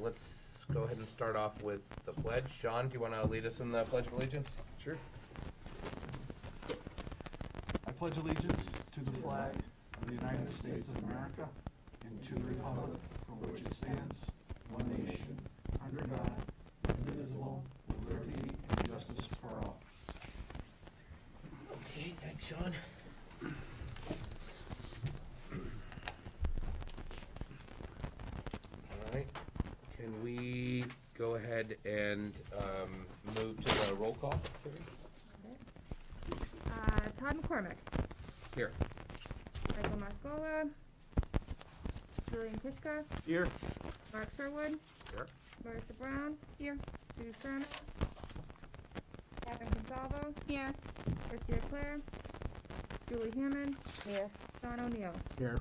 Let's go ahead and start off with the pledge. Sean, do you want to lead us in the Pledge of Allegiance? Sure. I pledge allegiance to the flag of the United States of America and to the republic for which it stands, one nation, under God, indivisible, with liberty and justice for all. Okay, thanks, Sean. All right. Can we go ahead and move to the roll call? Todd McCormick, Here. Michael Mascola, Julian Kishka, Here. Mark Sherwood, Here. Marissa Brown, here, Sue Serna, Catherine Consalvo, here, Christy Leclerc, Julie Hammond, here, Sean O'Neill. Here.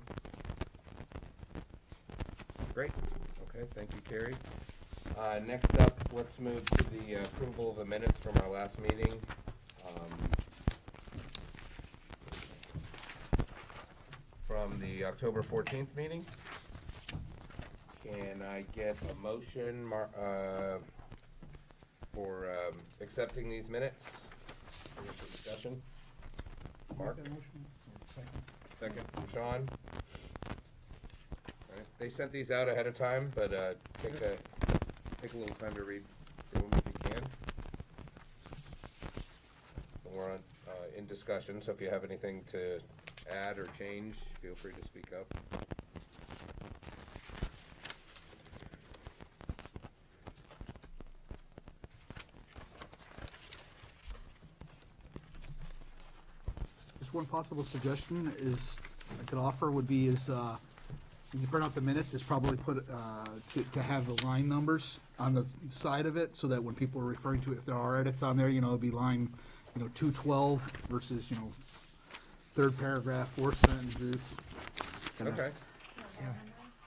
Great. Okay, thank you, Carrie. Next up, let's move to the approval of the minutes from our last meeting. From the October 14th meeting. Can I get a motion for accepting these minutes? Any discussion? Mark? Second from Sean. All right. They sent these out ahead of time, but take a little time to read through them if you can. We're in discussion, so if you have anything to add or change, feel free to speak up. Just one possible suggestion is, I could offer would be is, when you print out the minutes, is probably put, to have the line numbers on the side of it, so that when people are referring to it, if there are edits on there, it'd be line, 212 versus, third paragraph, four sentences. Okay.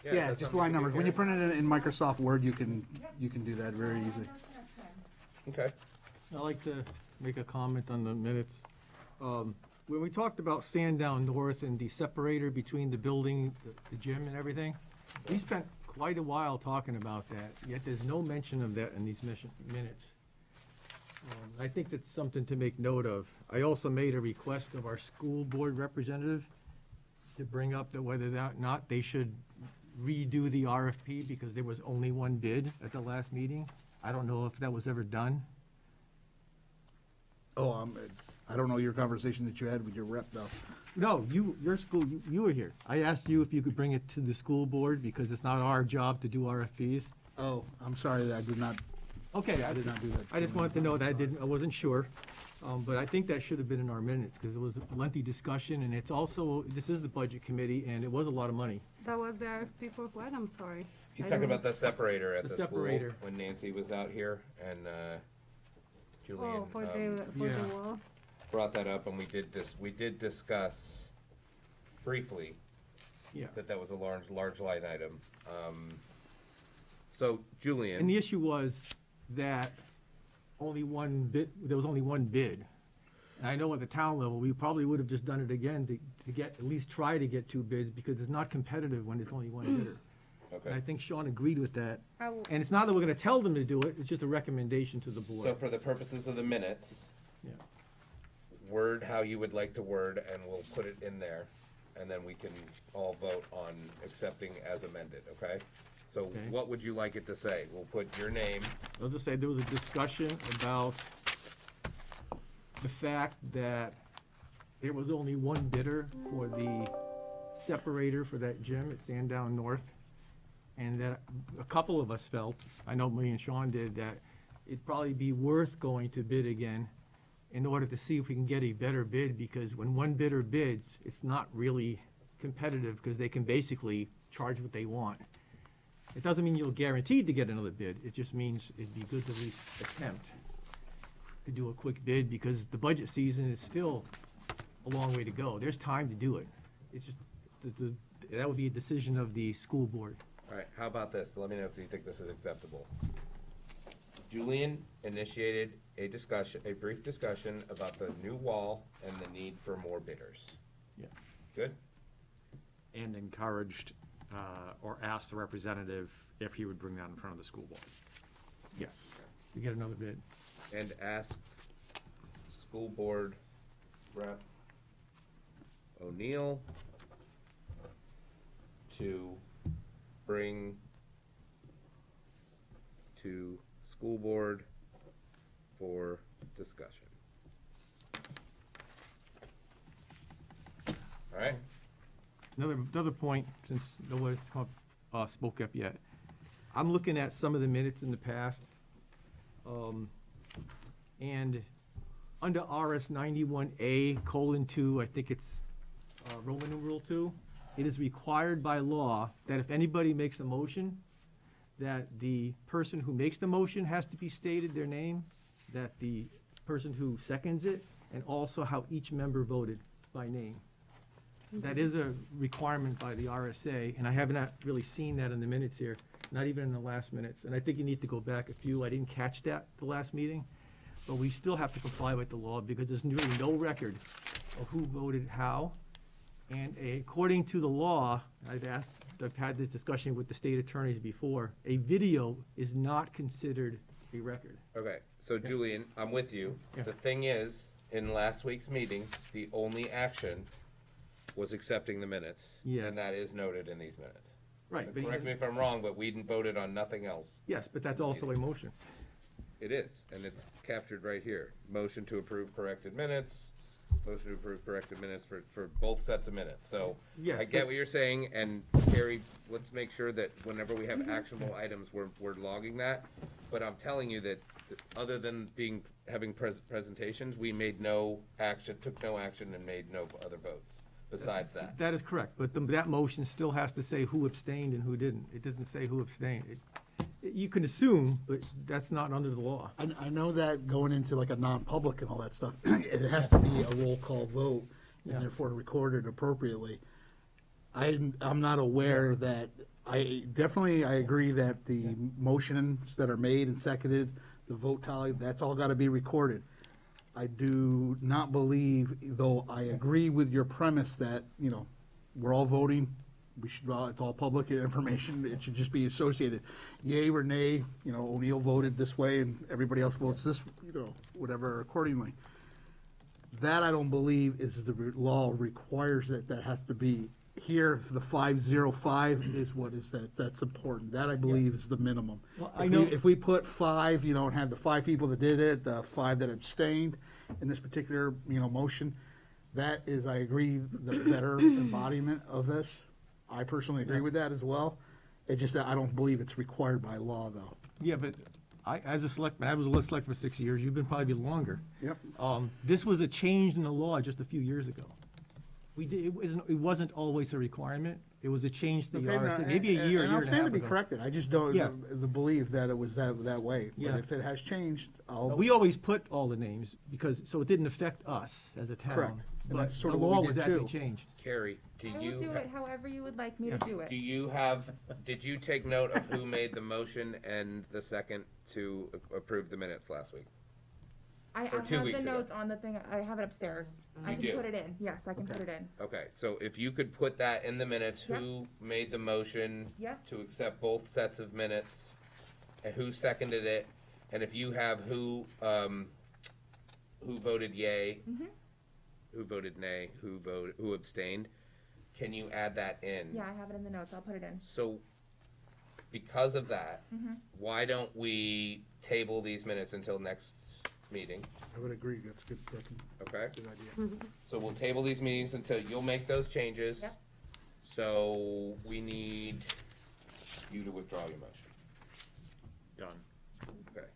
Yeah, that's just something line we can numbers. When you do. print it in Microsoft Word, you can do that very easily. Okay. I'd like to make a comment on the minutes. When we talked about Sandown North and the separator between the building, the gym and everything, we spent quite a while talking about that, yet there's no mention of that in these minutes. I think that's something to make note of. I also made a request of our school board representative to bring up that whether or not they should redo the RFP because there was only one bid at the last meeting. I don't know if that was ever done. Oh, I don't know your conversation that you had with your rep, though. No, your school, you were here. I asked you if you could bring it to the school board because it's not our job to do RFPs. Oh, I'm sorry that I did not, Okay, I did not do that. I just wanted to know that I wasn't sure. But I think that should have been in our minutes because it was a lengthy discussion and it's also, this is the budget committee and it was a lot of money. That was the RFP for what? I'm sorry. He's I talking don't- about the separator at The the school separator. when Nancy was out here and Julian Oh, for the Yeah. wall. brought that up, and we did discuss briefly Yeah. that was a large line item. So Julian. And the issue was that there was only one bid. And I know at the town level, we probably would have just done it again to get, at least try to get two bids because it's not competitive when there's only one bidder. And I Okay. think Sean agreed with that. I will, And it's not that we're gonna tell them to do it, it's just a recommendation to the So board. for the purposes of the minutes, Yeah. word how you would like to word, and we'll put it in there, and then we can all vote on accepting as amended, okay? So Okay. what would you like it to say? We'll put your name. I'll just say there was a discussion about the fact that there was only one bidder for the separator for that gym at Sandown North. And that a couple of us felt, I know me and Sean did, that it'd probably be worth going to bid again in order to see if we can get a better bid, because when one bidder bids, it's not really competitive, because they can basically charge what they want. It doesn't mean you're guaranteed to get another bid, it just means it'd be good to at least attempt to do a quick bid, because the budget season is still a long way to go. There's time to do it. It's just, that would be a decision of the school board. All right, how about this? Let me know if you think this is acceptable. Julian initiated a brief discussion about the new wall and the need for more bidders. Yeah. Good? And encouraged or ask the representative if he would bring that in front of the school board. Yes. We get another bid. And ask school board rep O'Neill to bring to school board for discussion. All right? Another point, since nobody's spoke up yet. I'm looking at some of the minutes in the past. And under RS 91A:2, I think it's Roman numeral 2, it is required by law that if anybody makes a motion, that the person who makes the motion has to be stated their name, that the person who seconds it, and also how each member voted by name. That is a requirement by the RSA, and I have not really seen that in the minutes here, not even in the last minutes. And I think you need to go back a few. I didn't catch that the last meeting, but we still have to comply with the law because there's really no record of who voted how. And according to the law, I've had this discussion with the state attorneys before, a video is not considered a record. Okay, so Julian, I'm with you. Yeah. The thing is, in last week's meeting, the only action was accepting the minutes. Yes. And that is noted in these minutes. Right. but- Correct me if I'm wrong, but we voted on nothing else. Yes, but that's also a motion. It is, and it's captured right here. Motion to approve corrected minutes, motion to approve corrected minutes for both sets of minutes. So Yes, I get but- what you're saying, and Carrie, let's make sure that whenever we have actionable items, we're logging that. But I'm telling you that other than having presentations, we made no action, took no action, and made no other votes besides that. That is correct, but that motion still has to say who abstained and who didn't. It doesn't say who abstained. You can assume, but that's not under the law. I know that going into like a non-public and all that stuff, it has to be a roll call vote Yeah. and therefore recorded appropriately. I'm not aware that, I agree that the motions that are made and seconded, the vote tally, that's all gotta be recorded. I do not believe, though I agree with your premise that, we're all voting, it's all public information, it should just be associated. Yay or nay, O'Neill voted this way and everybody else votes this, whatever accordingly. That I don't believe is the law requires that has to be. Here, the 505 is what is that's important. That I believe is the minimum. Well, I know- If we put 5, and have the 5 people that did it, the 5 that abstained in this particular, motion, that is, I agree, the better embodiment of this. I personally agree with that as well. It just, I don't believe it's required by law, though. Yeah, but as a selectman, I was a list select for 6 years, you've been probably longer. Yep. This was a change in the law just a few years ago. It wasn't always a requirement, it was a change to the RSA, maybe a year and a I'll half stand to be ago. corrected. I just don't Yeah. believe that it was that way. But Yeah. if it has changed, We always put all the names, so it didn't affect us as a town. Correct. And But that's sort the of what law we was did, actually too. changed. Carrie, I will do it however you would like me to do it. did you take note of who made the motion and the second to approve the minutes last week? I Or have 2 the weeks ago. notes on the thing, I have it upstairs. I You can do? put it in, yes, I can put it in. Okay, so if you could put that in the minutes, who made the motion Yep. to accept both sets of minutes, and who seconded it, and if you have who voted yay, who voted nay, who abstained, can you add that in? Yeah, I have it in the notes, I'll put it in. So, because of that, why don't we table these minutes until next meeting, I would agree, that's a good okay? idea. So we'll table these meetings until you'll make those changes. Yep. So we need you to withdraw your motion. Done. Okay.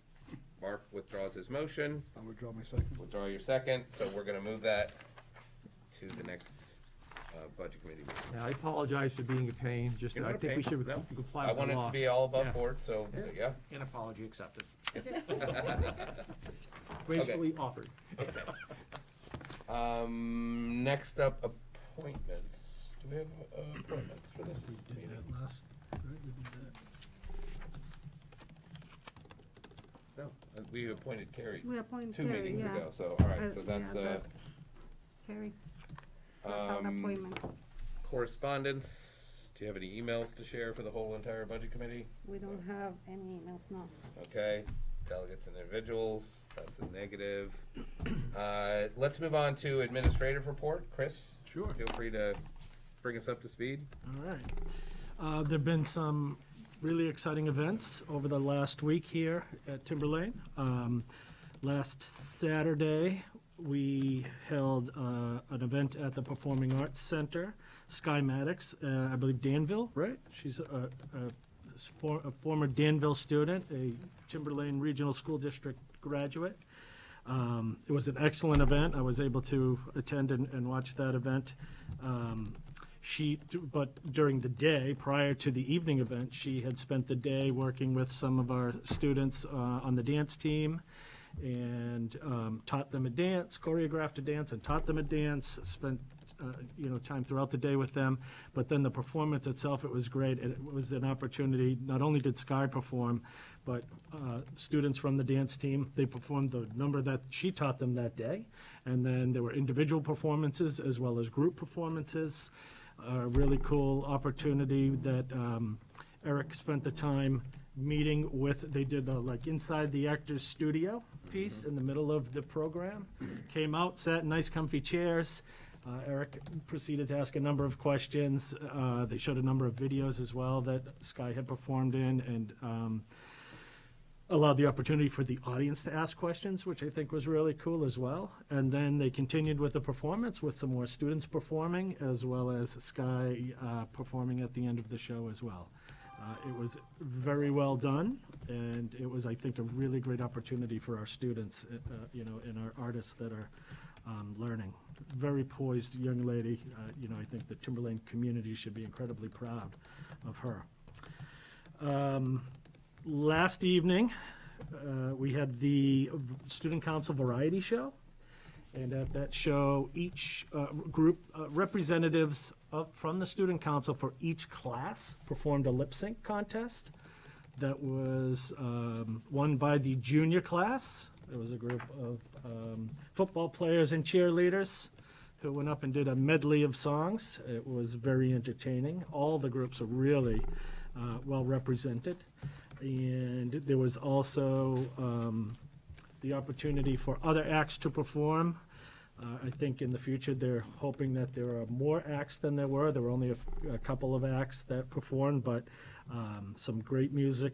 Mark withdraws his motion, I'll withdraw my second. withdraw your second, so we're gonna move that to the next, budget committee meeting. Yeah, I apologize for being a pain, just, You're I not a think we pain. should No. comply I with the want it law. to be all above Yeah. board, so, yeah. An apology accepted. Gracefully offered. Next up, appointments. Do we have, appointments for this meeting? No, we appointed Carrie We appoint 2 Terry, meetings yeah. ago, so, all right, so that's, Yeah, Terry, that's our um, appointment. correspondence, Do you have any emails to share for the whole entire budget committee? We don't have any emails, no. Okay, delegates and individuals, that's a negative. Let's move on to administrative report. Chris? Sure. Feel free to bring us up to speed. All right. There've been some really exciting events over the last week here at Timberlane. Last Saturday, we held an event at the Performing Arts Center. Sky Maddox, I believe Danville, right? She's a former Danville student, a Timberlane Regional School District graduate. It was an excellent event. I was able to attend and watch that event. But during the day, prior to the evening event, she had spent the day working with some of our students on the dance team and taught them a dance, choreographed a dance and taught them a dance, spent time throughout the day with them. But then the performance itself, it was great. It was an opportunity, not only did Sky perform, but students from the dance team, they performed the number that she taught them that day. And then there were individual performances as well as group performances. A really cool opportunity that Eric spent the time meeting with. They did a inside the actor's studio piece in the middle of the program. Came out, sat in nice comfy chairs. Eric proceeded to ask a number of questions. They showed a number of videos as well that Sky had performed in, and allowed the opportunity for the audience to ask questions, which I think was really cool as well. And then they continued with the performance with some more students performing, as well as Sky performing at the end of the show as well. It was very well done, and it was, I think, a really great opportunity for our students, and our artists that are learning. Very poised young lady. I think the Timberlane community should be incredibly proud of her. Last evening, we had the Student Council Variety Show. And at that show, each group, representatives from the Student Council for each class performed a lip sync contest that was won by the junior class. There was a group of football players and cheerleaders who went up and did a medley of songs. It was very entertaining. All the groups are really well represented. And there was also the opportunity for other acts to perform. I think in the future they're hoping that there are more acts than there were. There were only a couple of acts that performed, but some great music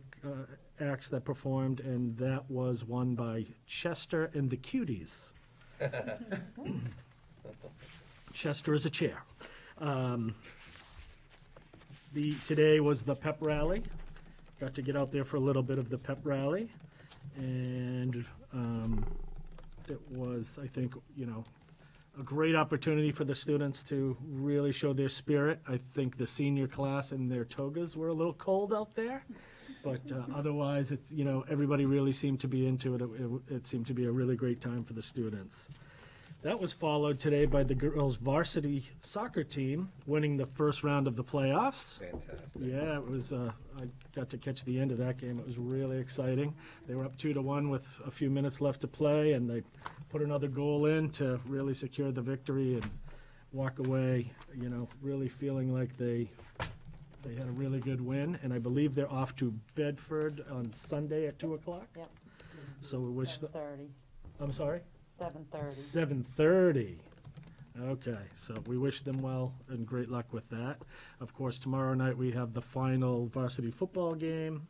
acts that performed, and that was won by Chester and the Cuties. Chester is a chair. Today was the pep rally. Got to get out there for a little bit of the pep rally, and it was, I think, a great opportunity for the students to really show their spirit. I think the senior class and their togas were a little cold out there, but otherwise, it's, everybody really seemed to be into it. It seemed to be a really great time for the students. That was followed today by the girls' varsity soccer team winning the first round of the playoffs. Fantastic. Yeah, it was. I got to catch the end of that game. It was really exciting. They were up 2-1 with a few minutes left to play, and they put another goal in to really secure the victory and walk away, really feeling like they had a really good win. And I believe they're off to Bedford on Sunday at 2:00. Yep. So we wish them. 7:30. I'm sorry? 7:30. 7:30. Okay, so we wish them well and great luck with that. Of course, tomorrow night we have the final varsity football game,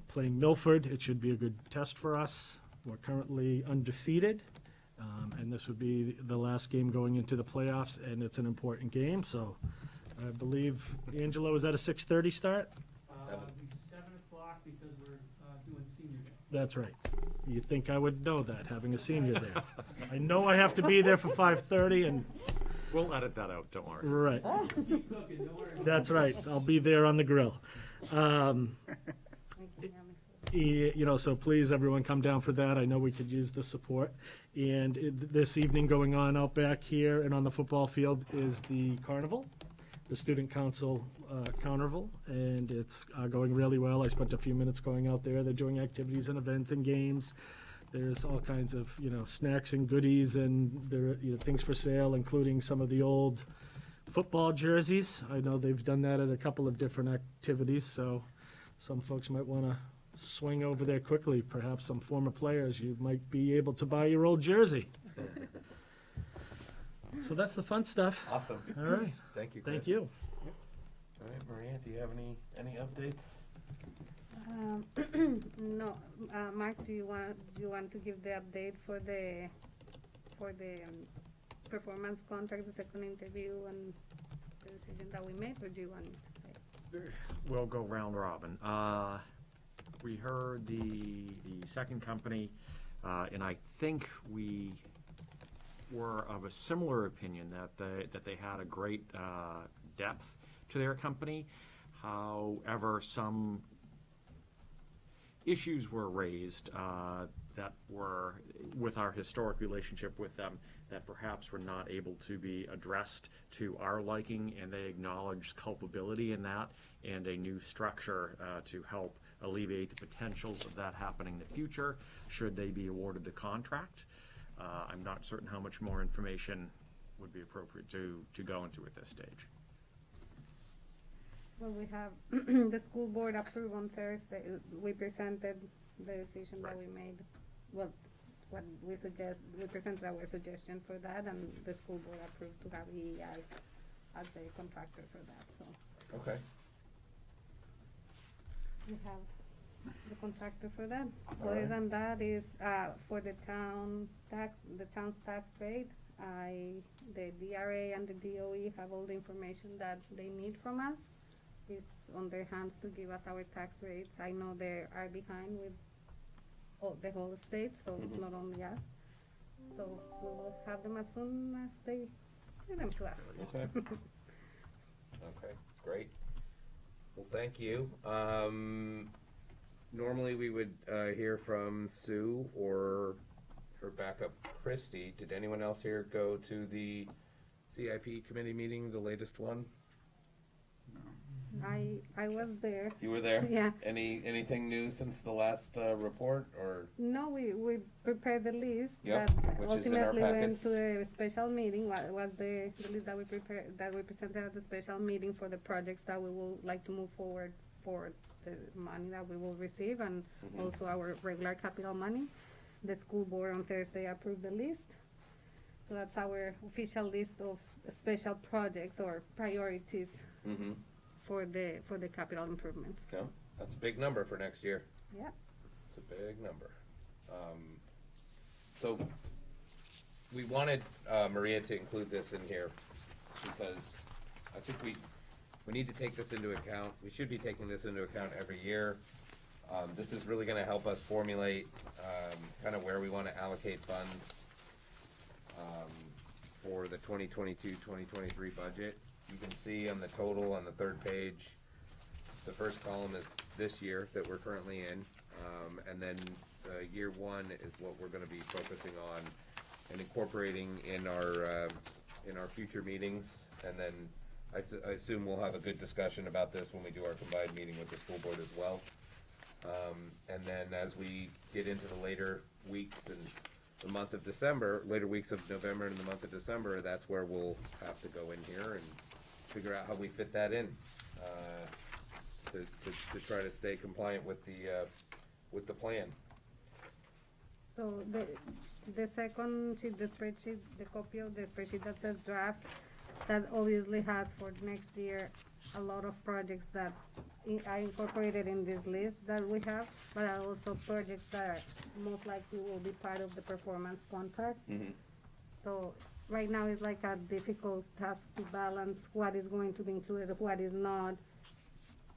playing Milford. It should be a good test for us. We're currently undefeated, and this would be the last game going into the playoffs, and it's an important game. So I believe, Angelo, is that a 6:30 start? Seven. It'll be 7 o'clock because we're doing senior day. That's right. You'd think I would know that, having a senior there. I know I have to be there for 5:30, and, We'll edit that out, don't worry. right. That's right, I'll be there on the grill. So please, everyone, come down for that. I know we could use the support. And this evening, going on out back here and on the football field is the carnival, the Student Council carnival, and it's going really well. I spent a few minutes going out there. They're doing activities and events and games. There's all kinds of, snacks and goodies, and there are things for sale, including some of the old football jerseys. I know they've done that at a couple of different activities, so some folks might want to swing over there quickly. Perhaps some former players, you might be able to buy your old jersey. So that's the fun stuff. Awesome. All right, Thank you, Chris. thank you. All right, Maria, do you have any updates? No, Mark, do you want to give the update for the performance contract, the second interview, and the decision that we made, or do you want me to say? We'll go round robin. We heard the second company, and I think we were of a similar opinion that they had a great depth to their company. However, some issues were raised that were with our historic relationship with them that perhaps were not able to be addressed to our liking, and they acknowledged culpability in that and a new structure to help alleviate the potentials of that happening in the future should they be awarded the contract. I'm not certain how much more information would be appropriate to go into at this stage. Well, we have the school board approved on Thursday. We presented the decision that we made. Well, what we presented our suggestion for that, and the school board approved to have EEI as a contractor for that, so. Okay. We have the contractor for that. All Other right. than that is, for the town's tax rate, the DRA and the DOE have all the information that they need from us. It's on their hands to give us our tax rates. I know they are behind with the whole state, so it's not only us. So we will have them as soon as they give them to us. Okay. Okay, great. Well, thank you. Normally we would hear from Sue or her backup Christy. Did anyone else here go to the CIP committee meeting, the latest one? I was there. You were there? Yeah. Anything new since the last report, or? No, we prepared the list Yep, that which is in our ultimately went packets. to a special meeting. Was the list that we prepared, that we presented at the special meeting for the projects that we would like to move forward for the money that we will receive, and also our regular capital money. The school board on Thursday approved the list. So that's our official list of special projects or priorities Mm-hmm. for the capital improvements. No, that's a big number for next year. Yeah. It's a big number. So we wanted Maria to include this in here because I think we need to take this into account. We should be taking this into account every year. This is really going to help us formulate kind of where we want to allocate funds for the 2022-2023 budget. You can see on the total on the third page, the first column is this year that we're currently in, and then year one is what we're going to be focusing on and incorporating in our future meetings. And then I assume we'll have a good discussion about this when we do our combined meeting with the school board as well. And then as we get into the later weeks and the month of December, later weeks of November and the month of December, that's where we'll have to go in here and figure out how we fit that in to try to stay compliant with the plan. So the second sheet, the spreadsheet, the copy of the spreadsheet that says draft, that obviously has for next year a lot of projects that I incorporated in this list that we have, but are also projects that most likely will be part of the performance contract. Mm-hmm. So right now it's like a difficult task to balance what is going to be included, what is not.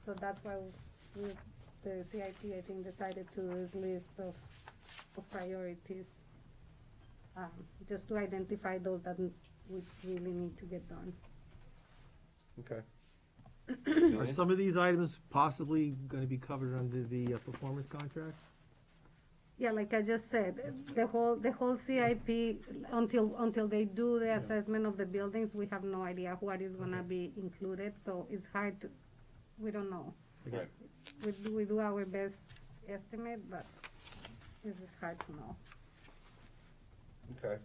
So that's why the CIP, I think, decided to do this list of priorities, just to identify those that we really need to get done. Okay. Are some of these items possibly gonna be covered under the performance contract? Yeah, like I just said, the whole CIP, until they do the assessment of the buildings, we have no idea what is gonna be included, so it's hard to, we don't know. Right. We do our best estimate, but this is hard to know. Okay.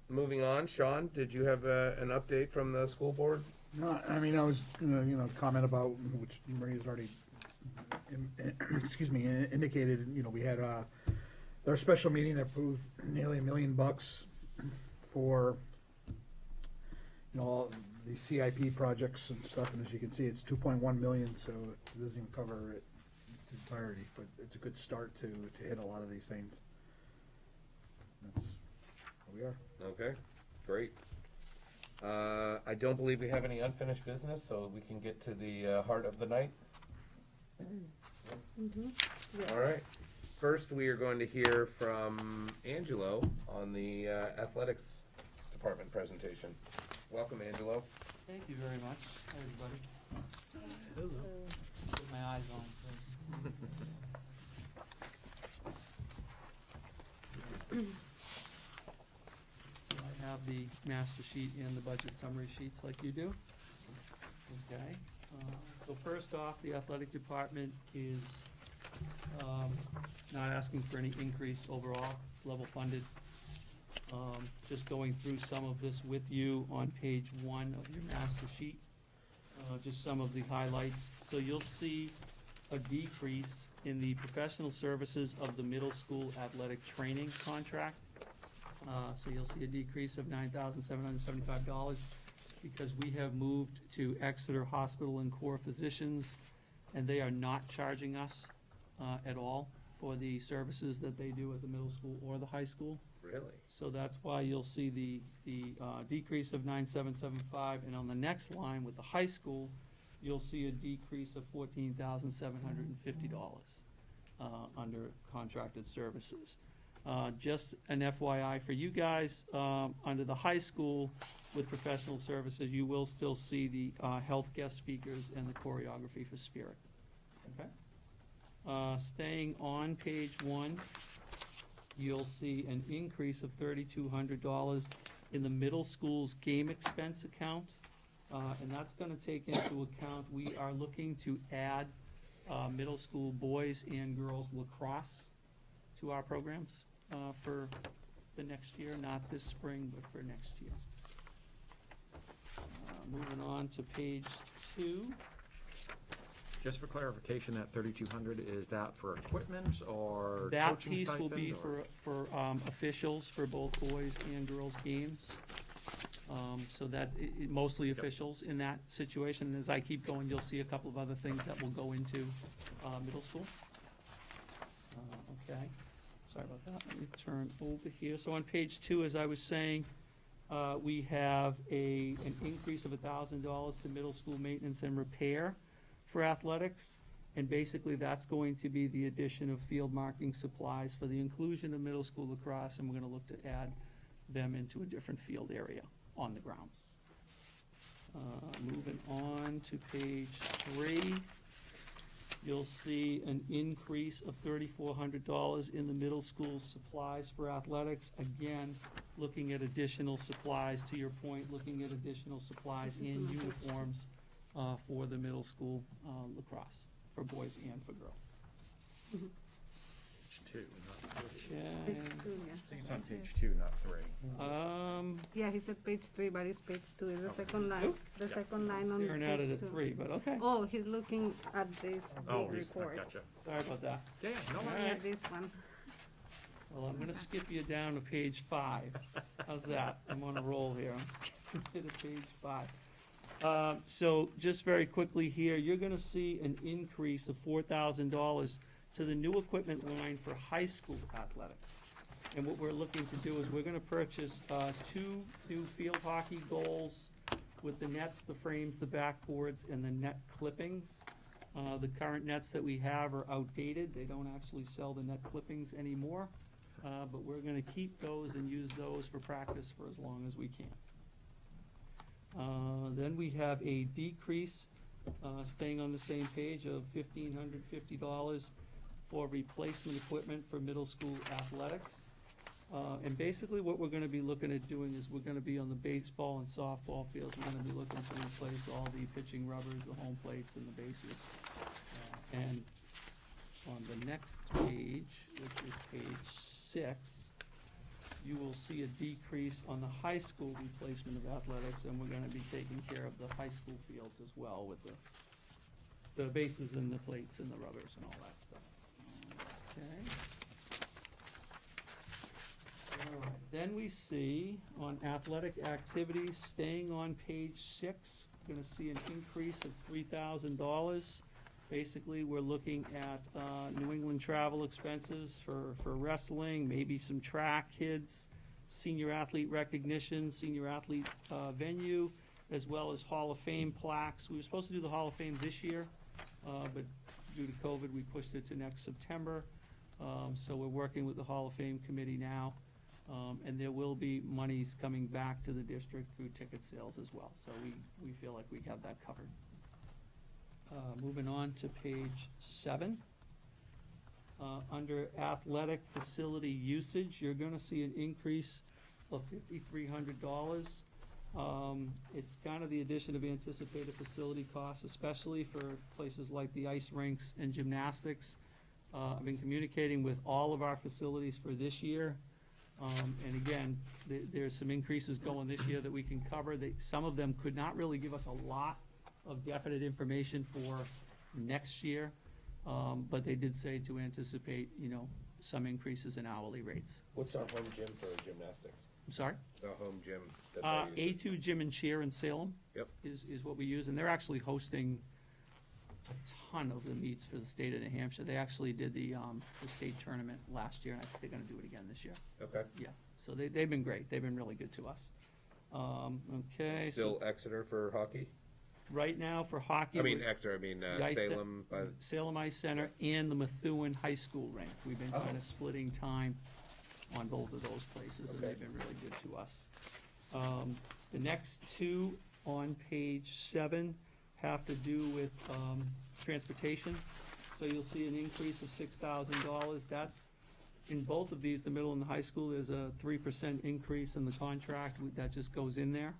moving on, Sean, did you have an update from the school board? No, I mean, I was gonna, comment about, which Maria's already, excuse me, indicated, we had, our special meeting that approved nearly $1 million for, all the CIP projects and stuff, and as you can see, it's 2.1 million, so it doesn't even cover it its entirety, but it's a good start to hit a lot of these things. That's where we are. Okay, great. I don't believe we have any unfinished business, so we can get to the heart of the night. Yes. All right. First, we are going to hear from Angelo on the athletics department presentation. Welcome, Angelo. Thank you very much, everybody. Put my eyes on so I can see. I have the master sheet and the budget summary sheets like you do. Okay, so first off, the athletic department is not asking for any increase overall, it's level funded. Just going through some of this with you on page 1 of your master sheet, just some of the highlights. So you'll see a decrease in the professional services of the middle school athletic training contract. So you'll see a decrease of $9,775 because we have moved to Exeter Hospital and Core Physicians, and they are not charging us at all for the services that they do at the middle school or the high school. Really? So that's why you'll see the decrease of 9,775, and on the next line with the high school, you'll see a decrease of $14,750 under contracted services. Just an FYI for you guys, under the high school with professional services, you will still see the health guest speakers and the choreography for Spirit. Okay? Staying on page 1, you'll see an increase of $3,200 in the middle school's game expense account. And that's gonna take into account, we are looking to add middle school boys and girls lacrosse to our programs for the next year, not this spring, but for next year. Moving on to page 2. Just for clarification, that 3,200, is that for equipment or That coaching piece will be stipend, or- for officials for both boys and girls games. So that, mostly officials in that situation. And as I keep going, you'll see a couple of other things that will go into middle school. Okay, sorry about that. Let me turn over here. So on page 2, as I was saying, we have an increase of $1,000 to middle school maintenance and repair for athletics. And basically, that's going to be the addition of field marking supplies for the inclusion of middle school lacrosse, and we're gonna look to add them into a different field area on the grounds. Moving on to page 3, you'll see an increase of $3,400 in the middle school supplies for athletics. Again, looking at additional supplies, to your point, looking at additional supplies and uniforms for the middle school lacrosse, for boys and for girls. Page 2, not 3. Okay. Page 2, yeah. I think it's on page 2, not 3. Yeah, he said page 3, but it's page 2, it's the Okay. second line, the Yeah. second line on Staring at it page at 2. 3, but okay, Oh, he's looking at this Oh, big he's, report. gotcha. sorry about that. Yeah, no, All no, right. Yeah, this one. Well, I'm gonna skip you down to page 5. How's that? I'm on a roll here. To page 5. So just very quickly here, you're gonna see an increase of $4,000 to the new equipment line for high school athletics. And what we're looking to do is we're gonna purchase 2 new field hockey goals with the nets, the frames, the backboards, and the net clippings. The current nets that we have are outdated. They don't actually sell the net clippings anymore. But we're gonna keep those and use those for practice for as long as we can. Then we have a decrease, staying on the same page, of $1,550 for replacement equipment for middle school athletics. And basically what we're gonna be looking at doing is we're gonna be on the baseball and softball fields, we're gonna be looking to replace all the pitching rubbers, the home plates, and the bases. And on the next page, which is page 6, you will see a decrease on the high school replacement of athletics, and we're gonna be taking care of the high school fields as well with the bases and the plates and the rubbers and all that stuff. Okay. All right, then we see on athletic activities, staying on page 6, we're gonna see an increase of $3,000. Basically, we're looking at New England travel expenses for wrestling, maybe some track kids, senior athlete recognition, senior athlete venue, as well as Hall of Fame plaques. We were supposed to do the Hall of Fame this year, but due to COVID, we pushed it to next September. So we're working with the Hall of Fame committee now, and there will be monies coming back to the district through ticket sales as well. So we feel like we have that covered. Moving on to page 7. Under athletic facility usage, you're gonna see an increase of $5,300. It's kind of the addition of anticipated facility costs, especially for places like the ice rinks and gymnastics. I've been communicating with all of our facilities for this year. And again, there's some increases going this year that we can cover. Some of them could not really give us a lot of definite information for next year, but they did say to anticipate, some increases in hourly rates. What's our home gym for gymnastics? I'm sorry? The home gym that they use? A2 Gym and Cheer in Salem. Yep. Is what we use, and they're actually hosting a ton of the meets for the state of New Hampshire. They actually did the state tournament last year, and I think they're gonna do it again this year. Okay. Yeah, so they've been great. They've been really good to us. Okay, so Still Exeter for hockey? right now for hockey. I mean, we're- Exeter, I mean, the ice set- Salem, but, Salem Ice Center and the Methuen High School rink. We've been Oh. kind of splitting time on both of those places, and Okay. they've been really good to us. The next two on page 7 have to do with transportation. So you'll see an increase of $6,000. That's, in both of these, the middle and the high school, there's a 3% increase in the contract. That just goes in there.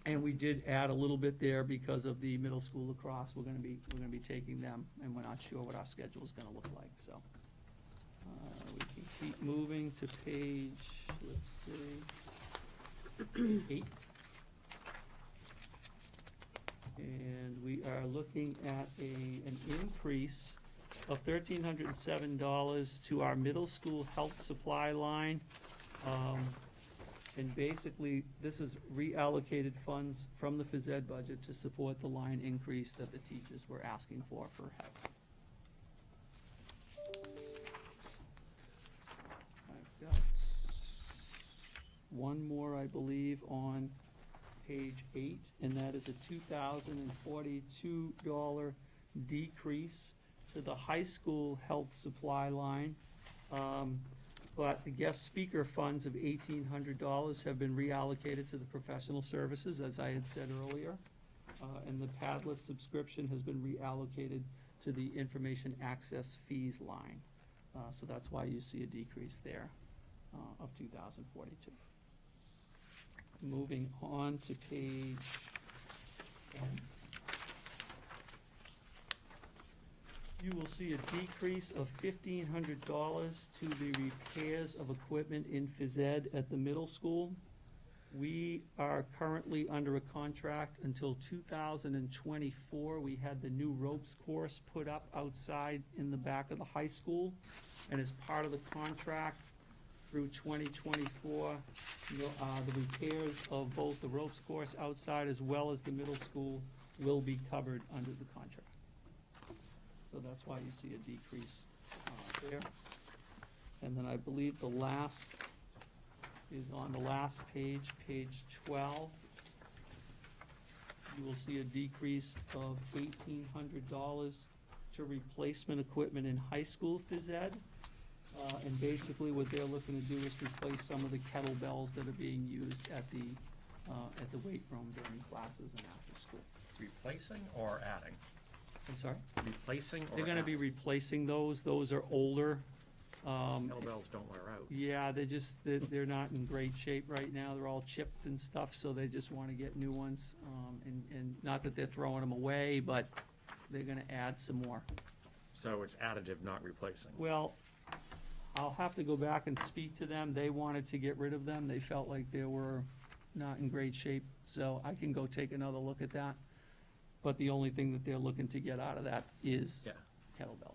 And we did add a little bit there because of the middle school lacrosse. We're gonna be taking them, and we're not sure what our schedule is gonna look like, so. We can keep moving to page, let's see, 8. And we are looking at an increase of $1,307 to our middle school health supply line. And basically, this is reallocated funds from the phys ed budget to support the line increase that the teachers were asking for health. I've got one more, I believe, on page 8, and that is a $2,042 decrease to the high school health supply line. But the guest speaker funds of $1,800 have been reallocated to the professional services, as I had said earlier. And the Padlet subscription has been reallocated to the information access fees line. So that's why you see a decrease there of $2,042. Moving on to page 10. You will see a decrease of $1,500 to the repairs of equipment in phys ed at the middle school. We are currently under a contract until 2024. We had the new ropes course put up outside in the back of the high school. And as part of the contract through 2024, the repairs of both the ropes course outside as well as the middle school will be covered under the contract. So that's why you see a decrease there. And then I believe the last is on the last page, page 12. You will see a decrease of $1,800 to replacement equipment in high school phys ed. And basically what they're looking to do is replace some of the kettlebells that are being used at the weight room during classes and after school. Replacing or adding? I'm sorry? Replacing or They're gonna be adding? replacing those. Those are older. Kettlebells don't wear out. Yeah, they're not in great shape right now. They're all chipped and stuff, so they just wanna get new ones. And not that they're throwing them away, but they're gonna add some more. So it's additive, not replacing. Well, I'll have to go back and speak to them. They wanted to get rid of them. They felt like they were not in great shape, so I can go take another look at that. But the only thing that they're looking to get out of that is Yeah. kettlebell.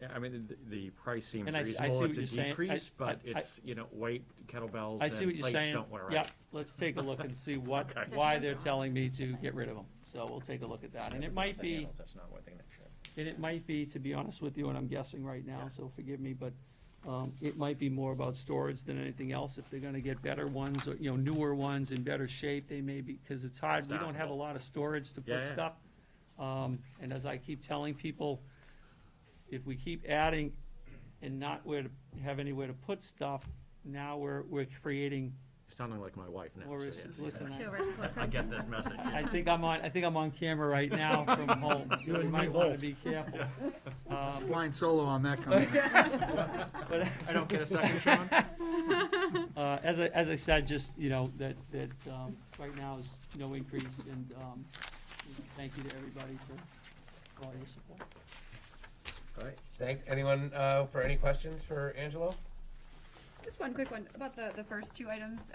Yeah, I mean, the price seems And I see reasonable. what It's a you're saying. decrease, but I- it's, weight, kettlebells, I see what and you're plates saying. don't wear out. Yep, let's take a look and see what, Okay. why they're telling me to get rid of them. So we'll take a look at that. And it might The be, handles, that's not what they should. and it might be, to be honest with you, and I'm guessing right now, Yeah. so forgive me, but it might be more about storage than anything else. If they're gonna get better ones, or, newer ones in better shape, they may be, because it's hard, we don't have a Stackable. lot of storage to Yeah, put yeah. stuff. And as I keep telling people, if we keep adding and not have anywhere to put stuff, now we're creating Sounding like my wife now. more so issues. yes, Listen, I get this message. I think I'm on camera right now from home, so you might wanna be careful. Flying solo on that coming. But I don't get a second, Sean? as I said, just, that right now is no increase, and, thank you to everybody for all your support. All right, thanks. Anyone, for any questions for Angelo? Just one quick one about the first two items,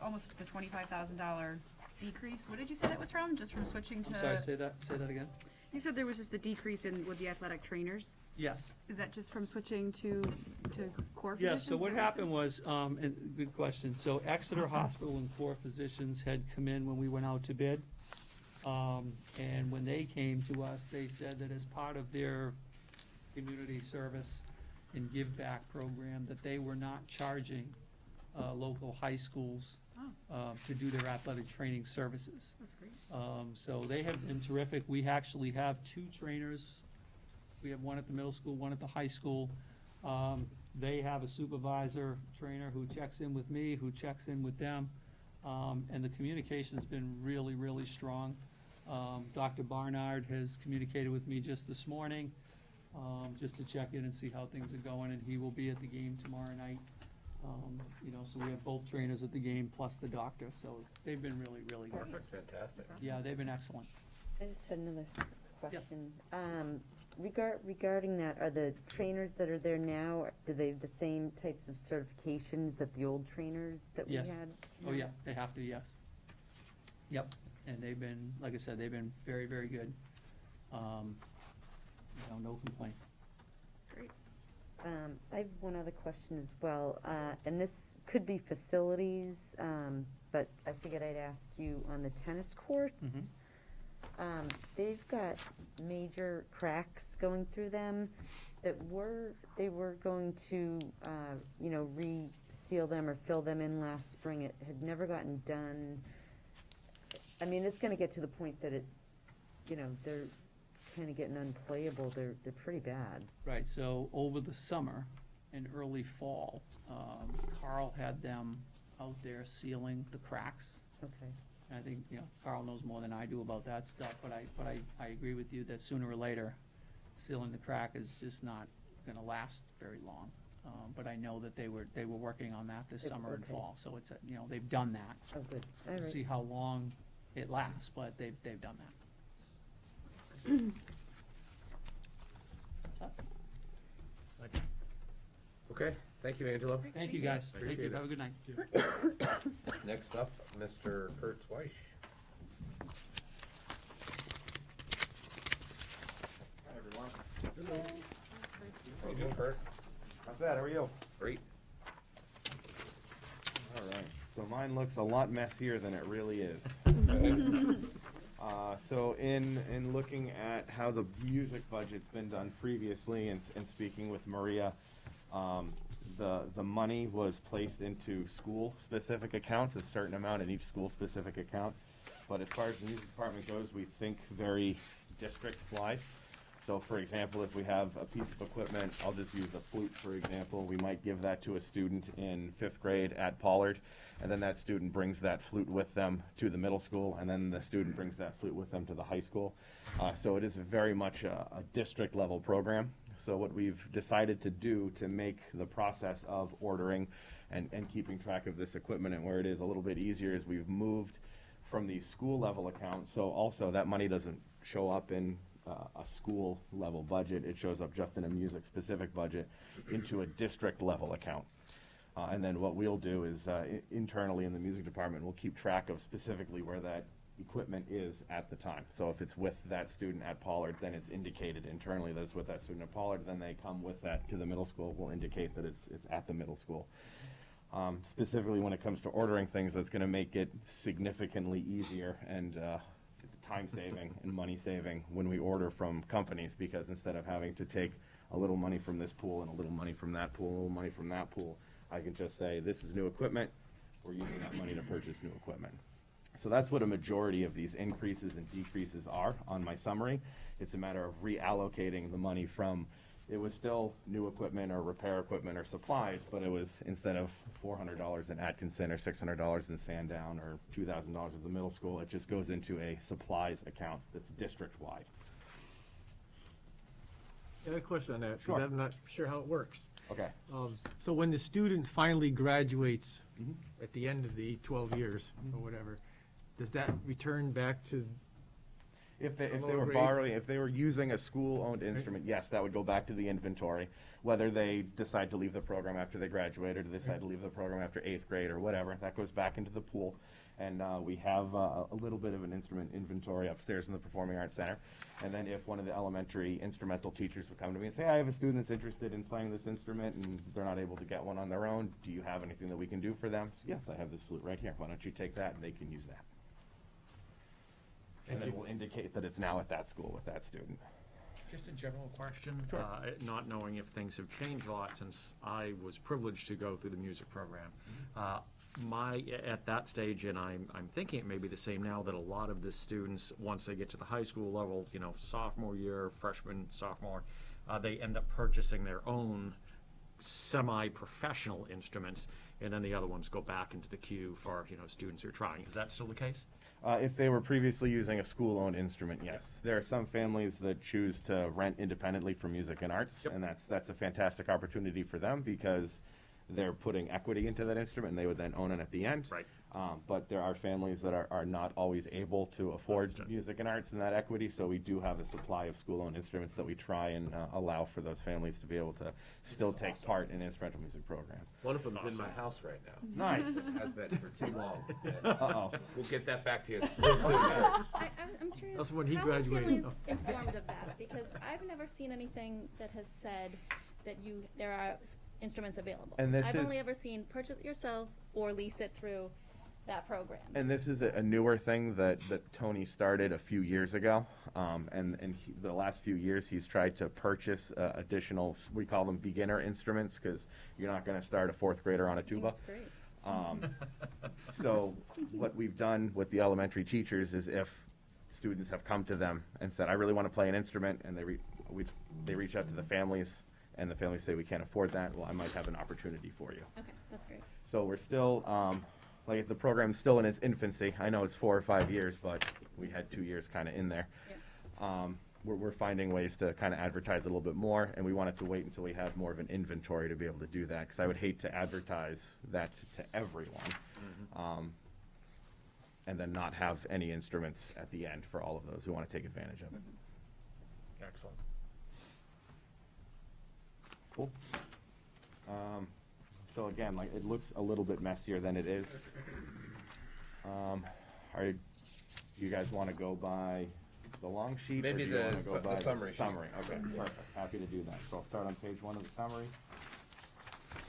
almost the $25,000 decrease. What did you say that was from? Just from switching to? I'm sorry, say that again? You said there was just a decrease with the athletic trainers. Yes. Is that just from switching to core Yeah, physicians? so what Is that happened was, and good question, so Exeter Hospital and core physicians had come in when we went out to bid. And when they came to us, they said that as part of their community service and give back program, that they were not charging, local high schools, to do their athletic training services. That's great. So they have been terrific. We actually have two trainers. We have one at the middle school, one at the high school. They have a supervisor trainer who checks in with me, who checks in with them. And the communication's been really, really strong. Dr. Barnard has communicated with me just this morning, just to check in and see how things are going, and he will be at the game tomorrow night. So we have both trainers at the game plus the doctor, so they've been really, really good. Perfect, fantastic. Yeah, they've been excellent. I just had another question. Regarding that, are the trainers that are there now, do they have the same types of certifications that the old trainers that we Yes. had? Oh, yeah, they have to, yes. Yep, and they've been, like I said, they've been very, very good. No complaints. Great. I have one other question as well, and this could be facilities, but I figured I'd ask you on the tennis courts. They've got major cracks going through them they were going to, re-seal them or fill them in last spring. It had never gotten done. I mean, it's gonna get to the point that they're kinda getting unplayable. They're pretty bad. Right, so over the summer and early fall, Carl had them out there sealing the cracks. Okay. And I think, Carl knows more than I do about that stuff, but I agree with you that sooner or later, sealing the crack is just not gonna last very long. But I know that they were working on that this summer and Okay. fall, so it's, they've done that. Oh, good. All We'll right. see how long it lasts, but they've done that. Okay, thank you, Angelo. Thank you, guys. Thank Appreciate you. it. Have a good night. Next up, Mr. Kurt Swish. Hi, everyone. How you doing, Kurt? Not bad, how are you? Great. All right, so mine looks a lot messier than it really is. So in looking at how the music budget's been done previously and speaking with Maria, the money was placed into school-specific accounts, a certain amount in each school-specific account. But as far as the music department goes, we think very district-wide. So for example, if we have a piece of equipment, I'll just use the flute for example, we might give that to a student in 5th grade at Pollard, and then that student brings that flute with them to the middle school, and then the student brings that flute with them to the high school. So it is very much a district level program. So what we've decided to do to make the process of ordering and keeping track of this equipment and where it is a little bit easier is we've moved from the school level account, so also that money doesn't show up in a school level budget. It shows up just in a music specific budget into a district level account. And then what we'll do is internally in the music department, we'll keep track of specifically where that equipment is at the time. So if it's with that student at Pollard, then it's indicated internally that it's with that student at Pollard. Then they come with that to the middle school. We'll indicate that it's at the middle school. Specifically when it comes to ordering things, that's going to make it significantly easier and time saving and money saving when we order from companies, because instead of having to take a little money from this pool and a little money from that pool, a little money from that pool, I can just say, this is new equipment, we're using that money to purchase new equipment. So that's what a majority of these increases and decreases are on my summary. It's a matter of reallocating the money from, it was still new equipment or repair equipment or supplies, but it was, instead of $400 in Atkinson or $600 in Sandown or $2,000 at the middle school, it just goes into a supplies account that's district-wide. I have a question on that, Sure. because I'm not sure how it works. Okay. So when the student finally graduates at the end of the 12 years or whatever, does that return back to, If they lower were grades? borrowing, if they were using a school-owned instrument, yes, that would go back to the inventory. Whether they decide to leave the program after they graduate or decide to leave the program after 8th grade or whatever, that goes back into the pool. And we have a little bit of an instrument inventory upstairs in the Performing Arts Center. And then if one of the elementary instrumental teachers would come to me and say, I have a student that's interested in playing this instrument and they're not able to get one on their own, do you have anything that we can do for them? So, yes, I have this flute right here. Why don't you take that and they can use that. And then we'll indicate that it's now at that school with that student. Just a general question, not knowing if things have changed a lot since I was privileged to go through the music program. At that stage, and I'm thinking it may be the same now, that a lot of the students, once they get to the high school level, sophomore year, freshman, sophomore, they end up purchasing their own semi-professional instruments, and then the other ones go back into the queue for, students who are trying. Is that still the case? If they were previously using a school-owned instrument, yes. There are some families that choose to rent independently for music and arts, and that's a fantastic opportunity for them because they're putting equity into that instrument and they would then own it at the end. Right. But there are families that are not always able to afford Understood. music and arts and that equity, so we do have a supply of school-owned instruments that we try and allow for those families to be able to still take part in instrumental music program. One of them's in my house right now. Nice. Has been for too long. Uh-oh. We'll get that back to you real soon. I'm curious. That's when he how graduated. Are families informed of that? Because I've never seen anything that has said that there are instruments available. And this I've only is- ever seen purchase it yourself or lease it through that program. And this is a newer thing that Tony started a few years ago. The last few years, he's tried to purchase additional, we call them beginner instruments, because you're not going to start a 4th grader on a tuba. That's great. So what we've done with the elementary teachers is if students have come to them and said, I really want to play an instrument, and they reach out to the families, and the families say, we can't afford that, well, I might have an opportunity for you. Okay, that's great. So we're still, like, the program's still in its infancy. I know it's 4 or 5 years, but we had 2 years kind of in there. Yeah. We're finding ways to kind of advertise a little bit more, and we wanted to wait until we have more of an inventory to be able to do that, because I would hate to advertise that to everyone, and then not have any instruments at the end for all of those who want to take advantage of it. Excellent. Cool. So again, like, it looks a little bit messier than it is. You guys want to go by the long sheet? Maybe or do you wanna the go by summary sheet. Summary, okay, perfect. Happy to do that. So I'll start on page 1 of the summary.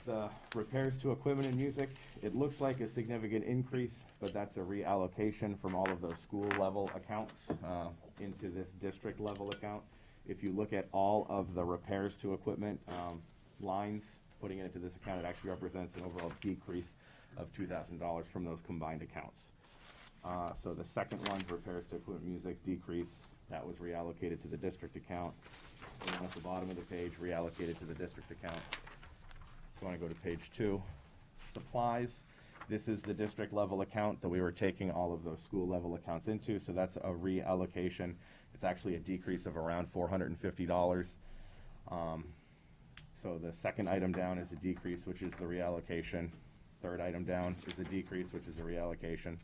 The repairs to equipment and music, it looks like a significant increase, but that's a reallocation from all of those school level accounts into this district level account. If you look at all of the repairs to equipment lines, putting it into this account, it actually represents an overall decrease of $2,000 from those combined accounts. So the second one, repairs to equipment music decrease, that was reallocated to the district account. The one at the bottom of the page, reallocated to the district account. If you want to go to page 2, supplies. This is the district level account that we were taking all of those school level accounts into, so that's a reallocation. It's actually a decrease of around $450. So the second item down is a decrease, which is the reallocation. Third item down is a decrease, which is a reallocation.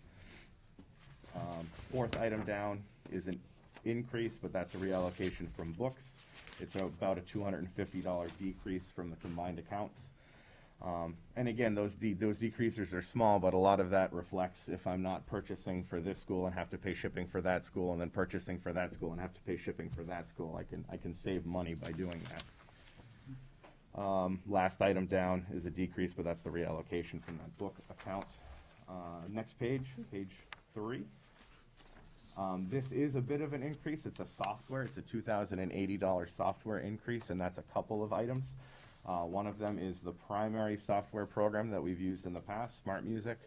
Fourth item down is increase, but that's a reallocation from books. It's about a $250 decrease from the combined accounts. And again, those decreases are small, but a lot of that reflects if I'm not purchasing for this school and have to pay shipping for that school, and then purchasing for that school and have to pay shipping for that school, I can save money by doing that. Last item down is a decrease, but that's the reallocation from that book account. Next page, page 3. This is a bit of an increase. It's a software. It's a $2,080 software increase, and that's a couple of items. One of them is the primary software program that we've used in the past, Smart Music.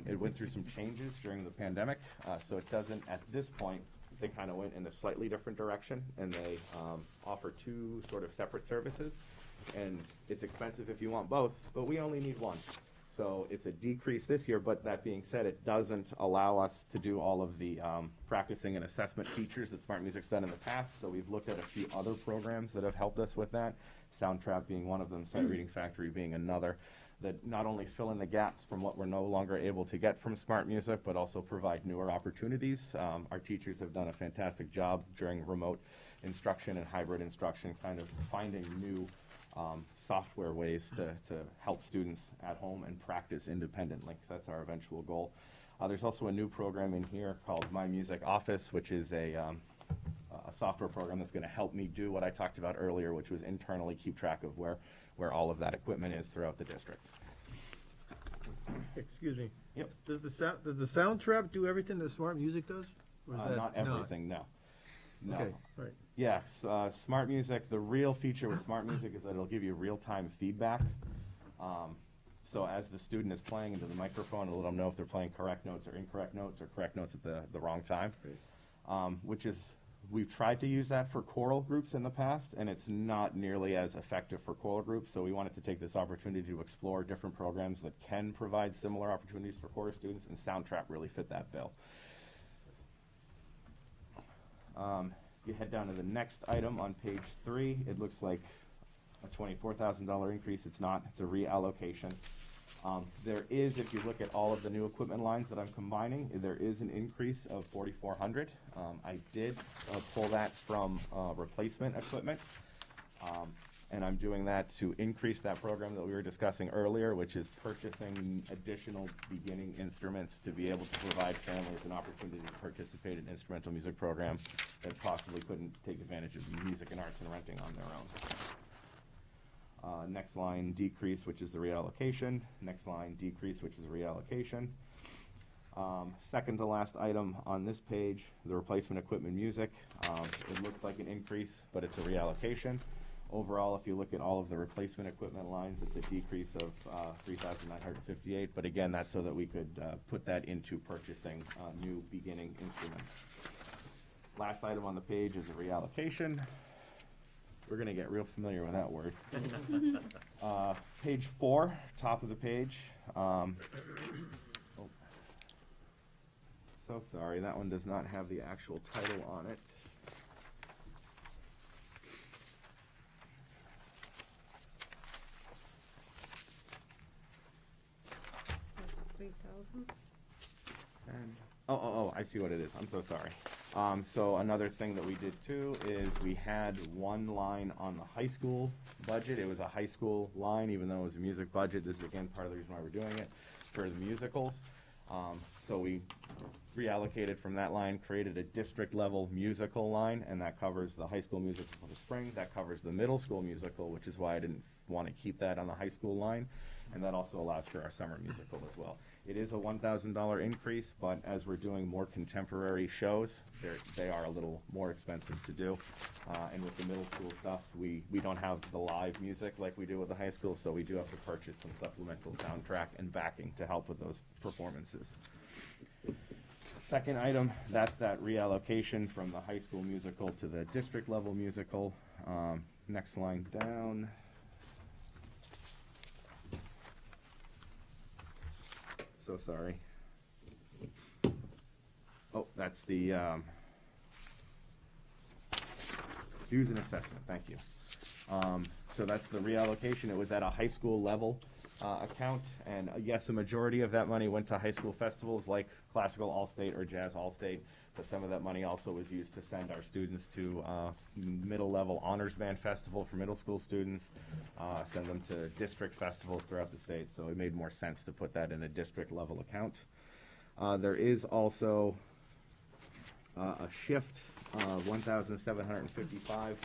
It went through some changes during the pandemic, so it doesn't, at this point, they kind of went in a slightly different direction, and they offer 2 sort of separate services. And it's expensive if you want both, but we only need one. So it's a decrease this year, but that being said, it doesn't allow us to do all of the practicing and assessment features that Smart Music's done in the past. So we've looked at a few other programs that have helped us with that, Soundtrap being one of them, Sight Reading Factory being another, that not only fill in the gaps from what we're no longer able to get from Smart Music, but also provide newer opportunities. Our teachers have done a fantastic job during remote instruction and hybrid instruction, kind of finding new software ways to help students at home and practice independently. So that's our eventual goal. There's also a new program in here called My Music Office, which is a software program that's going to help me do what I talked about earlier, which was internally keep track of where all of that equipment is throughout the district. Excuse me. Yep. Does the Soundtrap do everything that Smart Music does? Or is that Not everything, no. No. Okay, right. Yes, Smart Music, the real feature with Smart Music is that it'll give you real-time feedback. So as the student is playing into the microphone, it'll let them know if they're playing correct notes or incorrect notes or correct notes at the wrong time. Which is, we've tried to use that for choral groups in the past, and it's not nearly as effective for choral groups, so we wanted to take this opportunity to explore different programs that can provide similar opportunities for chorus students, and Soundtrap really fit that bill. You head down to the next item on page 3. It looks like a $24,000 increase. It's not. It's a reallocation. There is, if you look at all of the new equipment lines that I'm combining, there is an increase of $4,400. I did pull that from replacement equipment. And I'm doing that to increase that program that we were discussing earlier, which is purchasing additional beginning instruments to be able to provide families an opportunity to participate in instrumental music programs that possibly couldn't take advantage of music and arts and renting on their own. Next line, decrease, which is the reallocation. Next line, decrease, which is a reallocation. Second to last item on this page, the replacement equipment music. It looks like an increase, but it's a reallocation. Overall, if you look at all of the replacement equipment lines, it's a decrease of $3,958. But again, that's so that we could put that into purchasing new beginning instruments. Last item on the page is a reallocation. We're going to get real familiar with that word. Page 4, top of the page. So sorry, that one does not have the actual title on it. 3,000. Oh, I see what it is. I'm so sorry. So another thing that we did too is we had one line on the high school budget. It was a high school line, even though it was a music budget. This is again part of the reason why we're doing it, for the musicals. So we reallocated from that line, created a district level musical line, and that covers the high school musical for the spring. That covers the middle school musical, which is why I didn't want to keep that on the high school line. And that also allows for our summer musical as well. It is a $1,000 increase, but as we're doing more contemporary shows, they are a little more expensive to do. And with the middle school stuff, we don't have the live music like we do with the high school, so we do have to purchase some supplemental soundtrack and backing to help with those performances. Second item, that's that reallocation from the high school musical to the district level musical. Next line down. So sorry. Oh, that's the dues and assessment. Thank you. So that's the reallocation. It was at a high school level account, and yes, a majority of that money went to high school festivals like Classical All-State or Jazz All-State, but some of that money also was used to send our students to middle-level honors band festival for middle school students, send them to district festivals throughout the state, so it made more sense to put that in a district-level account. There is also a shift of $1,755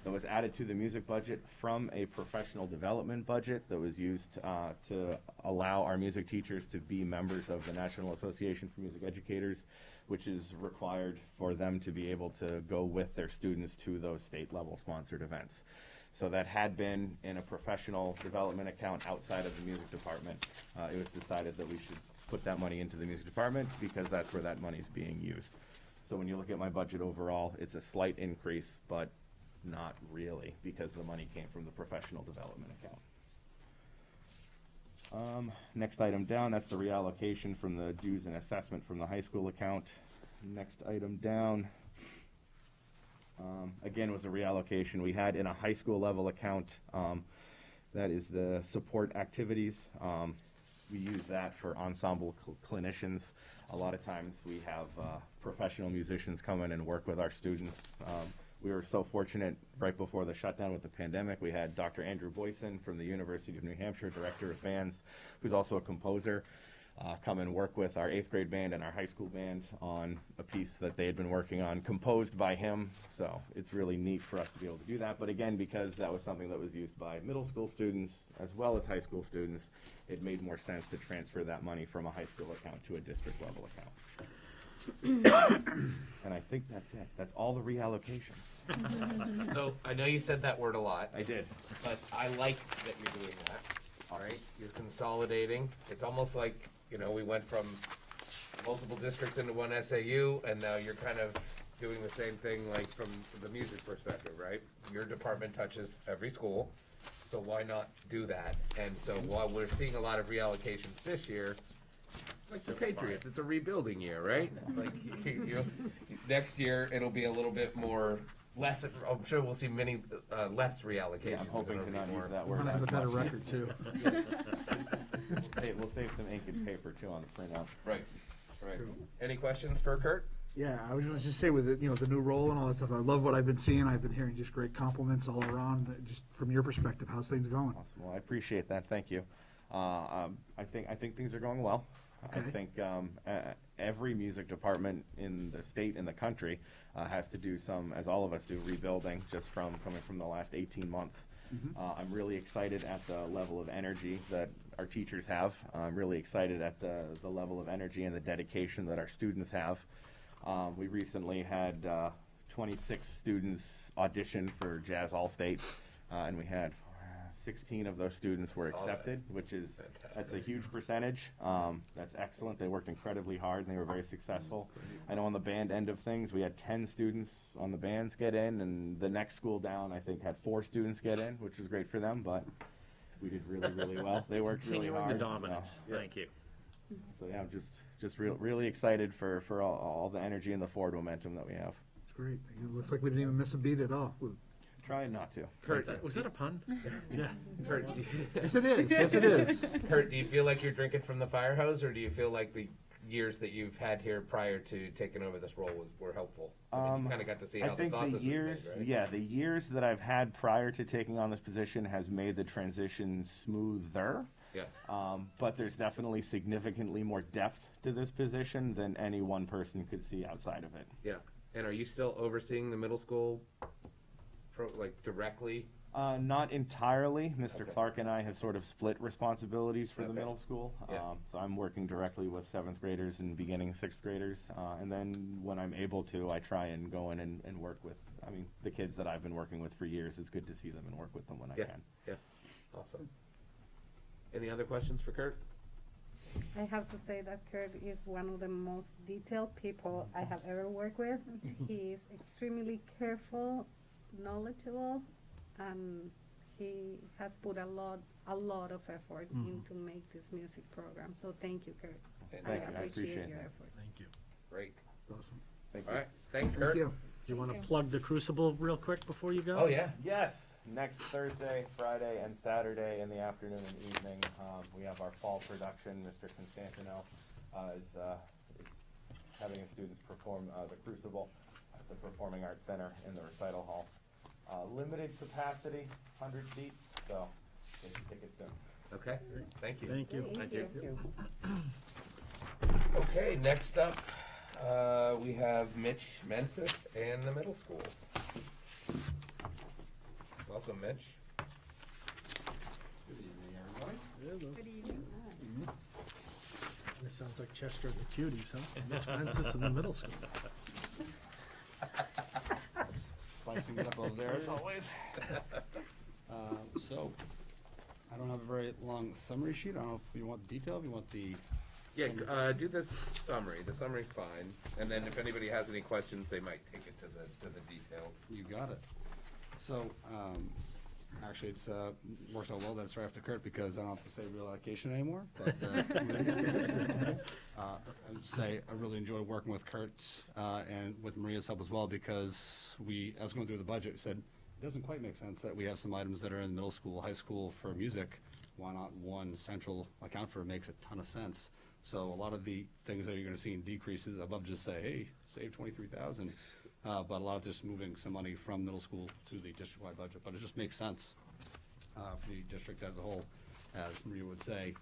that was added to the music budget from a professional development budget that was used to allow our music teachers to be members of the National Association for Music Educators, which is required for them to be able to go with their students to those state-level sponsored events. So that had been in a professional development account outside of the music department. It was decided that we should put that money into the music department because that's where that money is being used. So when you look at my budget overall, it's a slight increase, but not really, because the money came from the professional development account. Next item down, that's the reallocation from the dues and assessment from the high school account. Next item down, again, was a reallocation we had in a high school level account. That is the support activities. We use that for ensemble clinicians. A lot of times we have professional musicians come in and work with our students. We were so fortunate right before the shutdown with the pandemic, we had Dr. Andrew Boyson from the University of New Hampshire, director of bands, who's also a composer, come and work with our 8th grade band and our high school band on a piece that they had been working on, composed by him. So it's really neat for us to be able to do that. But again, because that was something that was used by middle school students as well as high school students, it made more sense to transfer that money from a high school account to a district level account. And I think that's it. That's all the reallocations. So I know you said that word a lot. I did. But I like that you're doing that, all right? You're consolidating. It's almost like, you know, we went from multiple districts into one SAU, and now you're kind of doing the same thing, like, from the music perspective, right? Your department touches every school, so why not do that? And so while we're seeing a lot of reallocations this year, like the Patriots, it's a rebuilding year, right? Like, next year, it'll be a little bit more, less, I'm sure we'll see many, less reallocations. Yeah, I'm hoping to not use that We're word. gonna have a as better much. record too. We'll save some ink and paper too on the printout. Right, right. Any questions for Kurt? Yeah, I was gonna just say with it, you know, the new role and all that stuff, I love what I've been seeing. I've been hearing just great compliments all around. Just from your perspective, how's things going? Awesome. Well, I appreciate that. Thank you. I think things are going well. I Okay. think every music department in the state and the country has to do some, as all of us do, rebuilding just from coming from the last 18 months. I'm really excited at the level of energy that our teachers have. I'm really excited at the level of energy and the dedication that our students have. We recently had 26 students audition for Jazz All-State, and we had 16 of those students were accepted, which is, that's a huge percentage. That's excellent. They worked incredibly hard and they were very successful. I know on the band end of things, we had 10 students on the bands get in, and the next school down, I think, had 4 students get in, which was great for them, but we did really, really well. They worked really Continuing hard. the dominance. So, Thank you. so yeah, I'm just really excited for all the energy and the forward momentum that we have. It's great. It looks like we didn't even miss a beat at all. Trying not to. Kurt, Was that a pun? Yeah. Kurt, Yes, it is. Yes, it is. Kurt, do you feel like you're drinking from the fire hose, or do you feel like the years that you've had here prior to taking over this role were helpful? I mean, you kind of got to see how I think the sausage the years, was made, right? yeah, the years that I've had prior to taking on this position has made the transition smoother. Yeah. But there's definitely significantly more depth to this position than any one person could see outside of it. Yeah. And are you still overseeing the middle school, like directly? Not entirely. Mr. Okay. Clark and I have sort of split responsibilities for the Okay. middle school. Yeah. So I'm working directly with 7th graders and beginning 6th graders. And then when I'm able to, I try and go in and work with, I mean, the kids that I've been working with for years. It's good to see them and work with them when I Yeah. can. Yeah. Awesome. Any other questions for Kurt? I have to say that Kurt is one of the most detailed people I have ever worked with. He is extremely careful, knowledgeable, and he has put a lot of effort into make this music program. So thank you, Kurt. Thank you. I appreciate appreciate your that. effort. Thank you. Great. Awesome. Thank All you. right. Thanks, Thank Kurt. you. you want to plug the Crucible real quick before you go? Oh, yeah. Yes, next Thursday, Friday, and Saturday in the afternoon and evening, we have our fall production. Mr. Constantino is having his students perform the Crucible at the Performing Arts Center in the recital hall. Limited capacity, 100 seats, so get your tickets soon. Okay, thank you. Thank you. Thank you. Okay, next up, we have Mitch Mensis and the middle school. Welcome, Mitch. Good evening. This sounds like Chester and the Cuties, huh? Mitch Mensis in the middle school. Spicing it up over there as always. So, I don't have a very long summary sheet. I don't know if you want the detail, if you want the. Yeah, do the summary. The summary's fine. And then if anybody has any questions, they might take it to the detail. You got it. So, actually, it's works out well that it's right after Kurt because I don't have to say relocation anymore. But I would say I really enjoyed working with Kurt and with Maria's help as well because as going through the budget, we said it doesn't quite make sense that we have some items that are in middle school, high school for music. Why not one central account for it? Makes a ton of sense. So a lot of the things that you're going to see in decreases, I'd love to just say, hey, save 23,000. But a lot of just moving some money from middle school to the district-wide budget. But it just makes sense for the district as a whole, as Maria would say,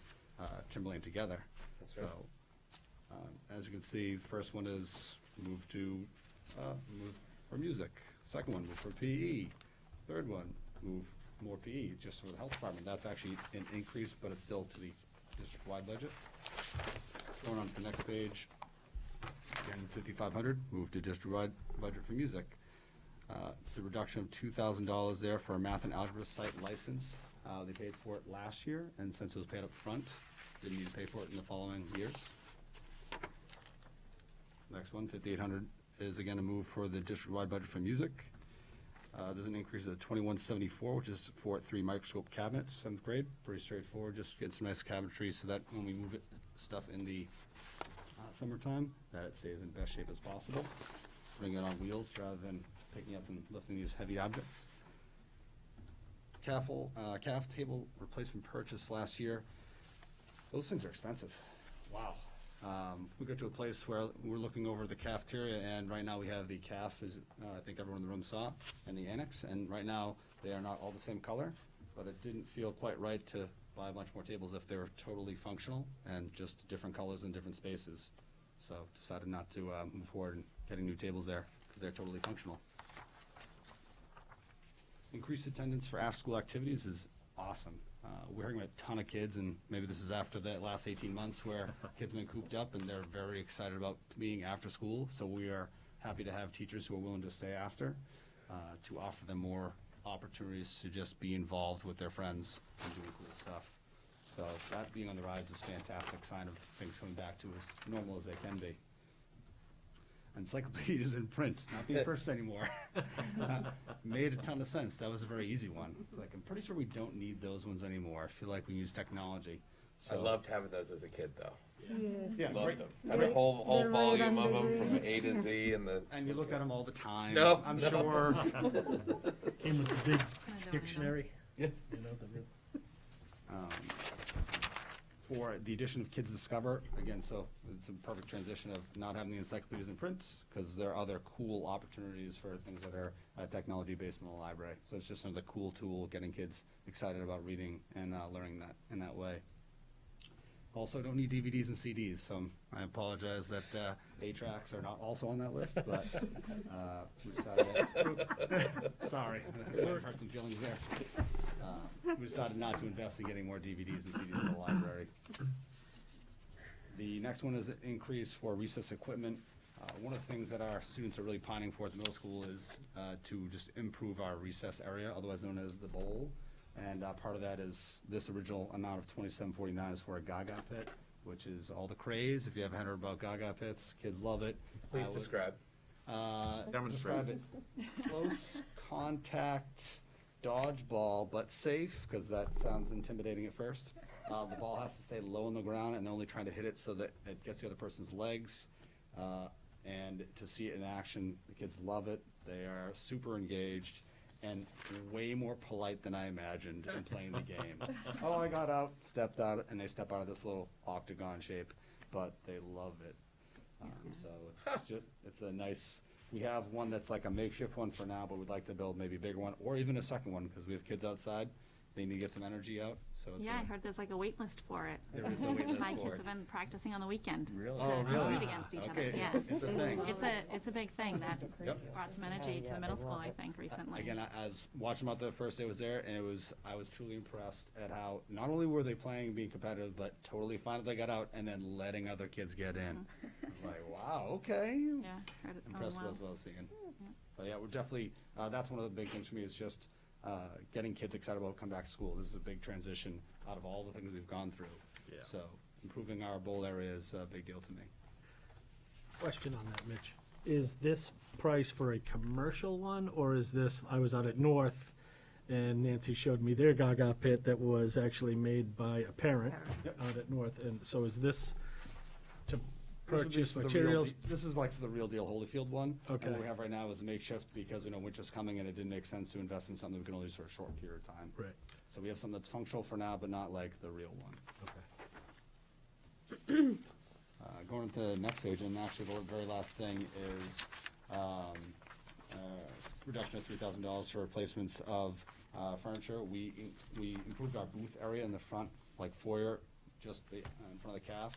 Timberlane together. That's right. So, as you can see, the first one is move for music. Second one, move for PE. Third one, move more PE, just for the health department. That's actually an increase, but it's still to the district-wide budget. Going on to the next page, again, 5,500, move to district-wide budget for music. It's a reduction of $2,000 there for a math and algebra site license. They paid for it last year, and since it was paid up front, didn't need to pay for it in the following years. Next one, 5,800, is again a move for the district-wide budget for music. There's an increase of 2174, which is for 3 microscope cabinets, 7th grade. Pretty straightforward, just getting some nice cabinetry so that when we move stuff in the summertime, that it stays in best shape as possible. Bring it on wheels rather than picking up and lifting these heavy objects. CAF table replacement purchase last year. Those things are expensive. Wow. We got to a place where we're looking over the cafeteria, and right now we have the CAF, as I think everyone in the room saw, and the annex, and right now they are not all the same color, but it didn't feel quite right to buy a bunch more tables if they were totally functional and just different colors in different spaces. So decided not to move forward and getting new tables there because they're totally functional. Increased attendance for after-school activities is awesome. We're hearing a ton of kids, and maybe this is after the last 18 months where kids have been cooped up and they're very excited about being after school. So we are happy to have teachers who are willing to stay after to offer them more opportunities to just be involved with their friends and doing cool stuff. So that being on the rise is a fantastic sign of things coming back to as normal as they can be. Encyclopedias in print, not being purchased anymore. Made a ton of sense. That was a very easy one. It's like, I'm pretty sure we don't need those ones anymore. I feel like we use technology. I loved having those as a kid, though. Yeah, Loved them. Had a whole they're right volume of under them from A to Z and the. and you looked at them all the time. No, I'm no. sure. Came with the big know. dictionary. Yeah. You know, the real. For the addition of Kids Discover, again, so it's a perfect transition of not having the encyclopedias in print, because there are other cool opportunities for things that are technology-based in the library. So it's just another cool tool, getting kids excited about reading and learning that in that way. Also, don't need DVDs and CDs, so I apologize that 8-tracks are not also on that list, but we decided sorry, I hurt some feelings there. We decided not to invest in getting more DVDs and CDs in the library. The next one is an increase for recess equipment. One of the things that our students are really pining for at the middle school is to just improve our recess area, otherwise known as the bowl. And part of that is this original amount of $27.49 is for a Gaga pit, which is all the craze. If you haven't heard about Gaga pits, kids love it. Please describe. Describe it. Close contact dodgeball, but safe, because that sounds intimidating at first. The ball has to stay low on the ground, and they're only trying to hit it so that it gets the other person's legs. And to see it in action, the kids love it. They are super engaged and way more polite than I imagined in playing the game. Oh, I got out, stepped out, and they step out of this little octagon shape, but they love it. So it's a nice, we have one that's like a makeshift one for now, but we'd like to build maybe a bigger one, or even a second one, because we have kids outside. They need to get some energy out, so it's Yeah, I heard there's like a wait list for it. there is a wait list My for kids it. have been practicing on the weekend. Really? Oh, To really? compete against each other, Okay, yeah. it's a thing. It's a big thing that Yep. brought some energy to the middle school, I think, recently. Again, I was watching about the first day I was there, and I was truly impressed at how not only were they playing, being competitive, but totally fine if they got out, and then letting other kids get in. It's like, wow, okay. Yeah, heard it's going Impressed well. with what I was seeing. But yeah, we're definitely, that's one of the big things for me is just getting kids excited about coming back to school. This is a big transition out of all the things we've gone through. Yeah. So improving our bowl area is a big deal to me. Question on that, Mitch. Is this price for a commercial one, or is this, I was out at North, and Nancy showed me their Gaga pit that was actually made by a parent Yep. out at North, and so is this to This would be purchase for the real materials? This is like for the real deal Holyfield one. Okay. And what we have right now is a makeshift because we know winter's coming and it didn't make sense to invest in something we can only use for a short period of time. Right, So we have something that's functional for now, but not like the real one. okay. Going into the next page, and actually the very last thing is reduction of $3,000 for replacements of furniture. We improved our booth area in the front, like foyer, just in front of the calf.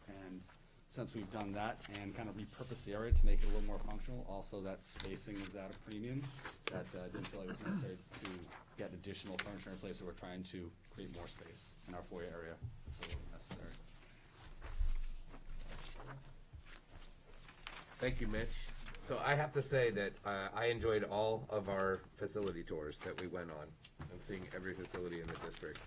And since we've done that and kind of repurposed the area to make it a little more functional, also that spacing is at a premium, that didn't feel like it was necessary to get additional furniture in place, so we're trying to create more space in our foyer area if it wasn't necessary. Thank you, Mitch. So I have to say that I enjoyed all of our facility tours that we went on and seeing every facility in the district.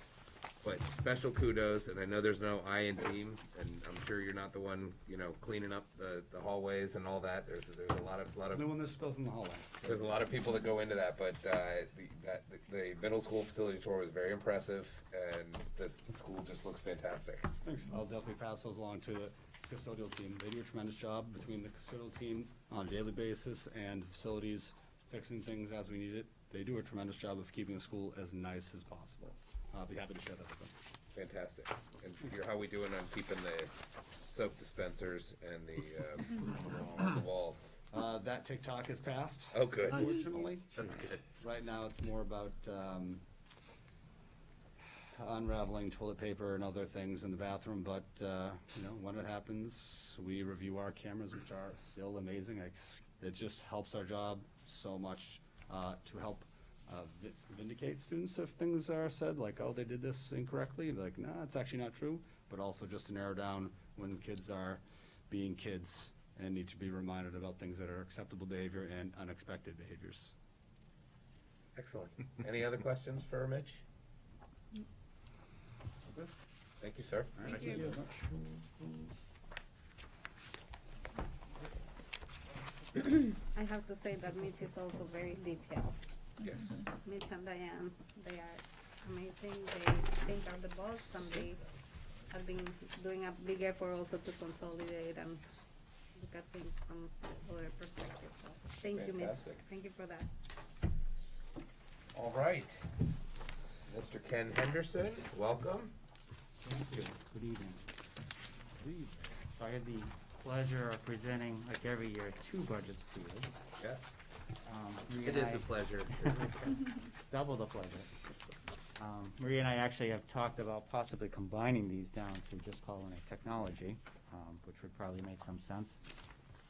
But special kudos, and I know there's no I in team, and I'm sure you're not the one, cleaning up the hallways and all that. There's a lot of No one that spills in the hallway. there's a lot of people that go into that, but the middle school facility tour was very impressive, and the school just looks fantastic. Thanks. I'll definitely pass those along to the custodial team. They do a tremendous job between the custodial team on a daily basis and facilities fixing things as we need it. They do a tremendous job of keeping the school as nice as possible. I'll be happy to share that with them. Fantastic. And how we doing on keeping the soap dispensers and the walls? That TikTok has passed. Oh, good. Unfortunately. That's good. Right now, it's more about unraveling toilet paper and other things in the bathroom, but, when it happens, we review our cameras, which are still amazing. It just helps our job so much to help vindicate students if things are said, like, oh, they did this incorrectly. Like, no, it's actually not true. But also just to narrow down when kids are being kids and need to be reminded about things that are acceptable behavior and unexpected behaviors. Excellent. Any other questions for Mitch? Thank you, sir. Thank you. I have to say that Mitch is also very detailed. Yes. Mitch and Diane, they are amazing. They think out the box, and they have been doing a big effort also to consolidate and look at things from other perspectives. So thank you, Mitch. Fantastic. Thank you for that. All right. Mr. Ken Henderson, welcome. Thank you. Good evening. So I had the pleasure of presenting, like every year, 2 budgets to you. Yes. Maria It and is I- a pleasure. Double the pleasure. Maria and I actually have talked about possibly combining these down to just calling it technology, which would probably make some sense.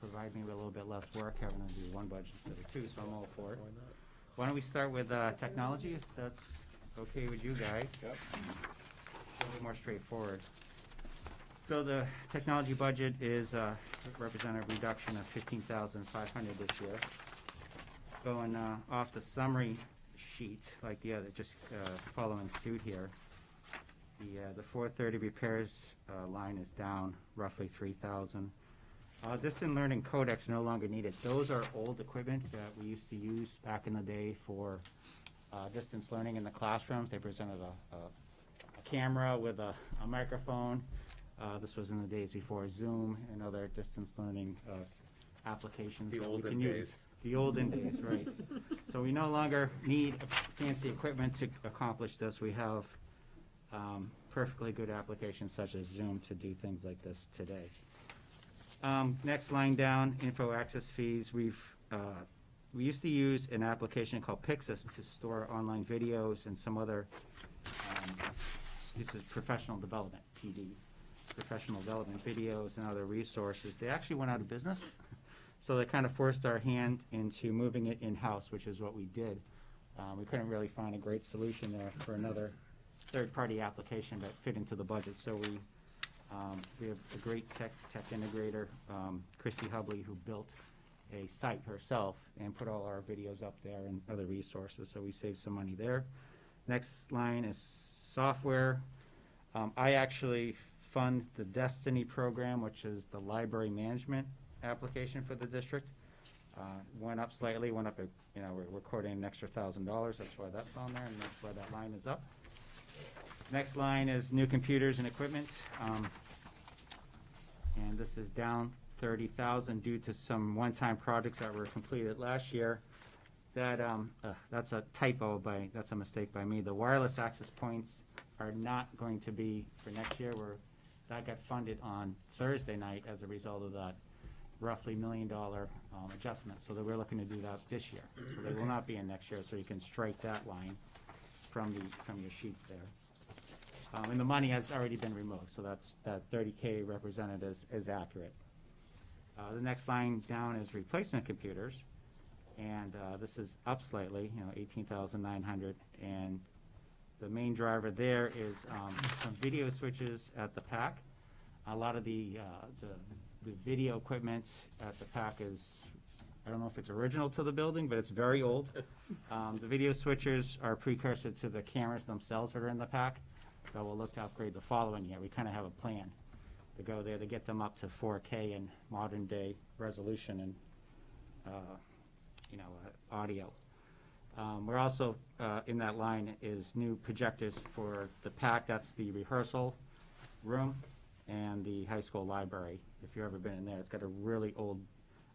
Provide me with a little bit less work having to do 1 budget instead of 2, so I'm all for it. Why don't we start with technology, if that's okay with you guys? Yep. A little bit more straightforward. So the technology budget is represent a reduction of $15,500 this year. Going off the summary sheet, like the other, just following suit here. The 430 repairs line is down roughly 3,000. Distant learning codecs no longer needed. Those are old equipment that we used to use back in the day for distance learning in the classrooms. They presented a camera with a microphone. This was in the days before Zoom and other distance learning applications. The that we olden can use. days. The olden days, right. So we no longer need fancy equipment to accomplish this. We have perfectly good applications such as Zoom to do things like this today. Next line down, info access fees. We used to use an application called Pixis to store online videos and some other, this is professional development, PD, professional development videos and other resources. They actually went out of business. So they kind of forced our hand into moving it in-house, which is what we did. We couldn't really find a great solution there for another third-party application that fit into the budget. So we have a great tech integrator, Christy Hubley, who built a site herself and put all our videos up there and other resources. So we saved some money there. Next line is software. I actually fund the Destiny program, which is the library management application for the district. Went up slightly, we're quoting an extra $1,000, that's why that's on there, and that's why that line is up. Next line is new computers and equipment. And this is down 30,000 due to some one-time projects that were completed last year. That's a typo that's a mistake by me. The wireless access points are not going to be for next year. That got funded on Thursday night as a result of that roughly $1 million adjustment. So that we're looking to do that this year. So they will not be in next year, so you can strike that line from your sheets there. And the money has already been removed, so that 30K represented is accurate. The next line down is replacement computers, and this is up slightly, 18,900, and the main driver there is some video switches at the PAC. A lot of the video equipment at the PAC is, I don't know if it's original to the building, but it's very old. The video switchers are precursor to the cameras themselves that are in the PAC, so we'll look to upgrade the following year. We kind of have a plan to go there to get them up to 4K and modern day resolution and audio. We're also in that line is new projectors for the PAC. That's the rehearsal room and the high school library. If you've ever been in there, it's got a really old,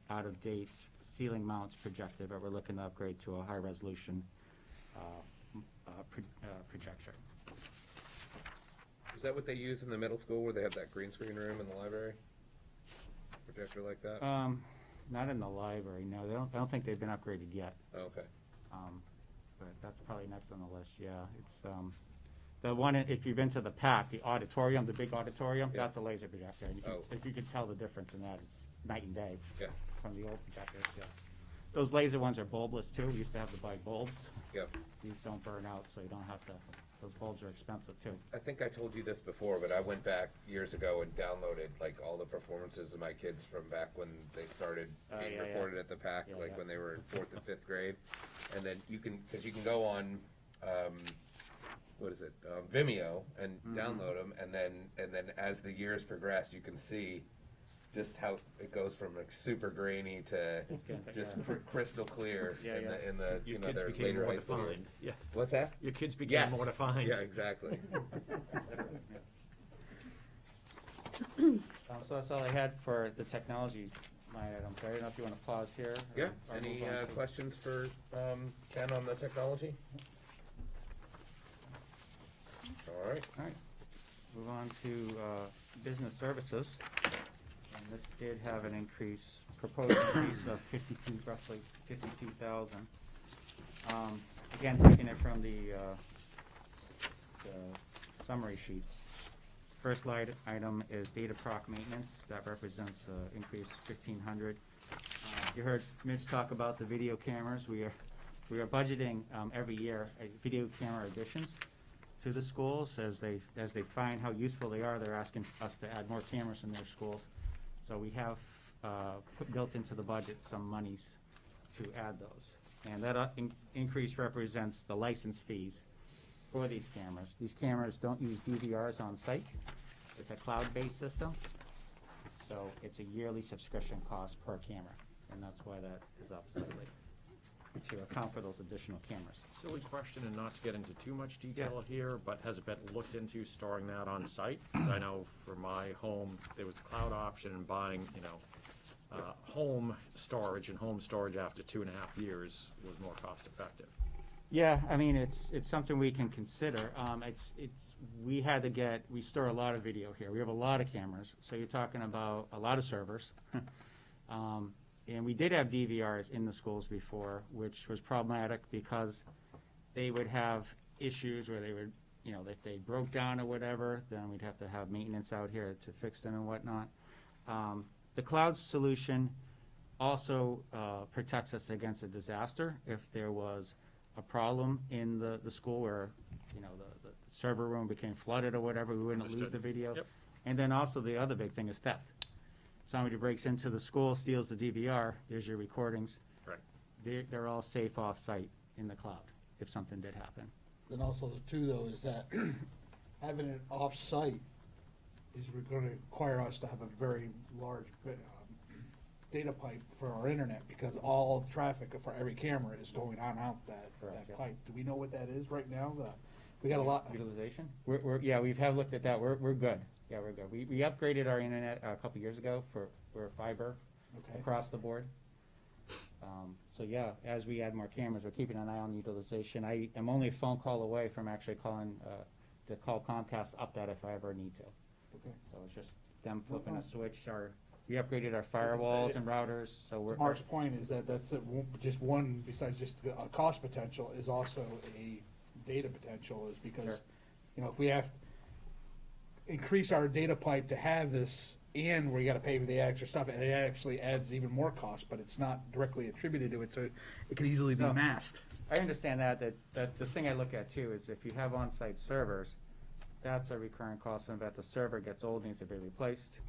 out-of-date ceiling mounts projector, but we're looking to upgrade to a high-resolution projector. Is that what they use in the middle school where they have that green screen room in the library? Projector like that? Not in the library, no. I don't think they've been upgraded yet. Oh, okay. But that's probably next on the list, yeah. It's the one, if you've been to the PAC, the auditorium, the big auditorium, that's a laser projector. And if you could tell the difference in that, it's night and day from the old projectors, yeah. Those laser ones are bulbless too. We used to have to buy bulbs. Yep. These don't burn out, so you don't have to, those bulbs are expensive too. I think I told you this before, but I went back years ago and downloaded like all the performances of my kids from back when they started being recorded at the PAC, when they were in 4th and 5th grade. And then you can go on, Vimeo and download them, and then as the years progress, you can see just how it goes from like super grainy to just crystal clear in the Your you know kids their became later more high school years. defined. Yeah. What's that? Your kids became more defined. Yeah, exactly. So that's all I had for the technology line items. I don't know if you want to pause here. Yeah. or Any move on to- questions for Ken on the technology? All right. All right. Move on to business services. And this did have an increase, proposed increase of roughly 52,000. Again, taking it from the summary sheets. First line item is data proc maintenance. That represents an increase 1,500. You heard Mitch talk about the video cameras. We are budgeting every year video camera additions to the schools as they find how useful they are. They're asking us to add more cameras in their schools. So we have built into the budget some monies to add those. And that increase represents the license fees for these cameras. These cameras don't use DVRs on site. It's a cloud-based system. So it's a yearly subscription cost per camera. And that's why that is up slightly. to account for those additional cameras. Silly question, and not to get into too much detail here, but has it been looked into storing that on site? 'Cause I know for my home, there was the cloud option, and buying, home storage after 2.5 years was more cost effective. Yeah, I mean, it's something we can consider. We store a lot of video here. We have a lot of cameras, so you're talking about a lot of servers. And we did have DVRs in the schools before, which was problematic because they would have issues where they would, if they broke down or whatever, then we'd have to have maintenance out here to fix them and whatnot. The cloud solution also protects us against a disaster if there was a problem in the school where, the server room became flooded or whatever, we wouldn't lose the video. Yep. And then also the other big thing is theft. Somebody breaks into the school, steals the DVR, there's your recordings. Right. They're all safe off-site in the cloud if something did happen. Then also the two though is that having it off-site is going to require us to have a very large data pipe for our internet because all traffic for every camera is going on out that Correct, yeah. pipe. Do we know what that is right now? We got a lot. Utilization? We have looked at that, we're good. Yeah, we're good. We upgraded our internet a couple years ago for fiber Okay. across the board. So yeah, as we add more cameras, we're keeping an eye on utilization. I am only a phone call away from actually calling, to call Comcast up that if I ever need to. Okay. So it's just them flipping a switch. We upgraded our firewalls and routers, so we're. Mark's point is that that's just one, besides just a cost potential, is also a data potential, is because, Sure. if we have increase our data pipe to have this, and we gotta pay for the extra stuff, and it actually adds even more cost, but it's not directly attributed to it, so it could easily be No. masked. I understand that the thing I look at too is if you have on-site servers, that's a recurring cost, and if the server gets old, needs to be replaced.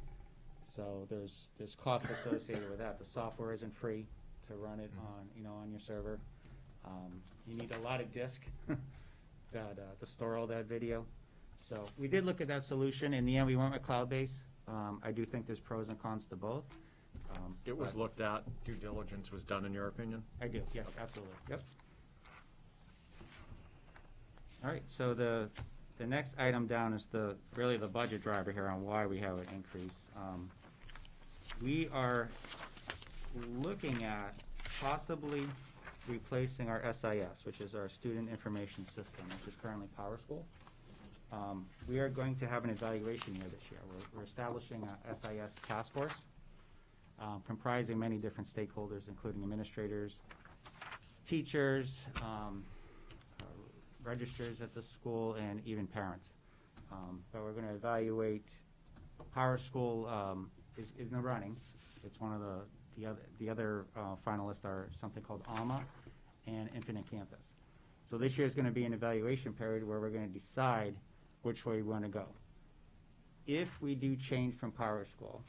So there's costs associated with that. The software isn't free to run it on your server. You need a lot of disk to store all that video. So we did look at that solution. In the end, we went with cloud-based. I do think there's pros and cons to both. It was but looked at, due diligence was done, in your opinion? I do, yes, absolutely, yep. All right, so the next item down is really the budget driver here on why we have an increase. We are looking at possibly replacing our SIS, which is our Student Information System, which is currently PowerSchool. We are going to have an evaluation year this year. We're establishing a SIS task force comprising many different stakeholders, including administrators, teachers, registers at the school, and even parents. But we're going to evaluate. PowerSchool is in the running. It's one of the other finalists are something called ALMA and Infinite Campus. So this year is going to be an evaluation period where we're going to decide which way we want to go. If we do change from PowerSchool,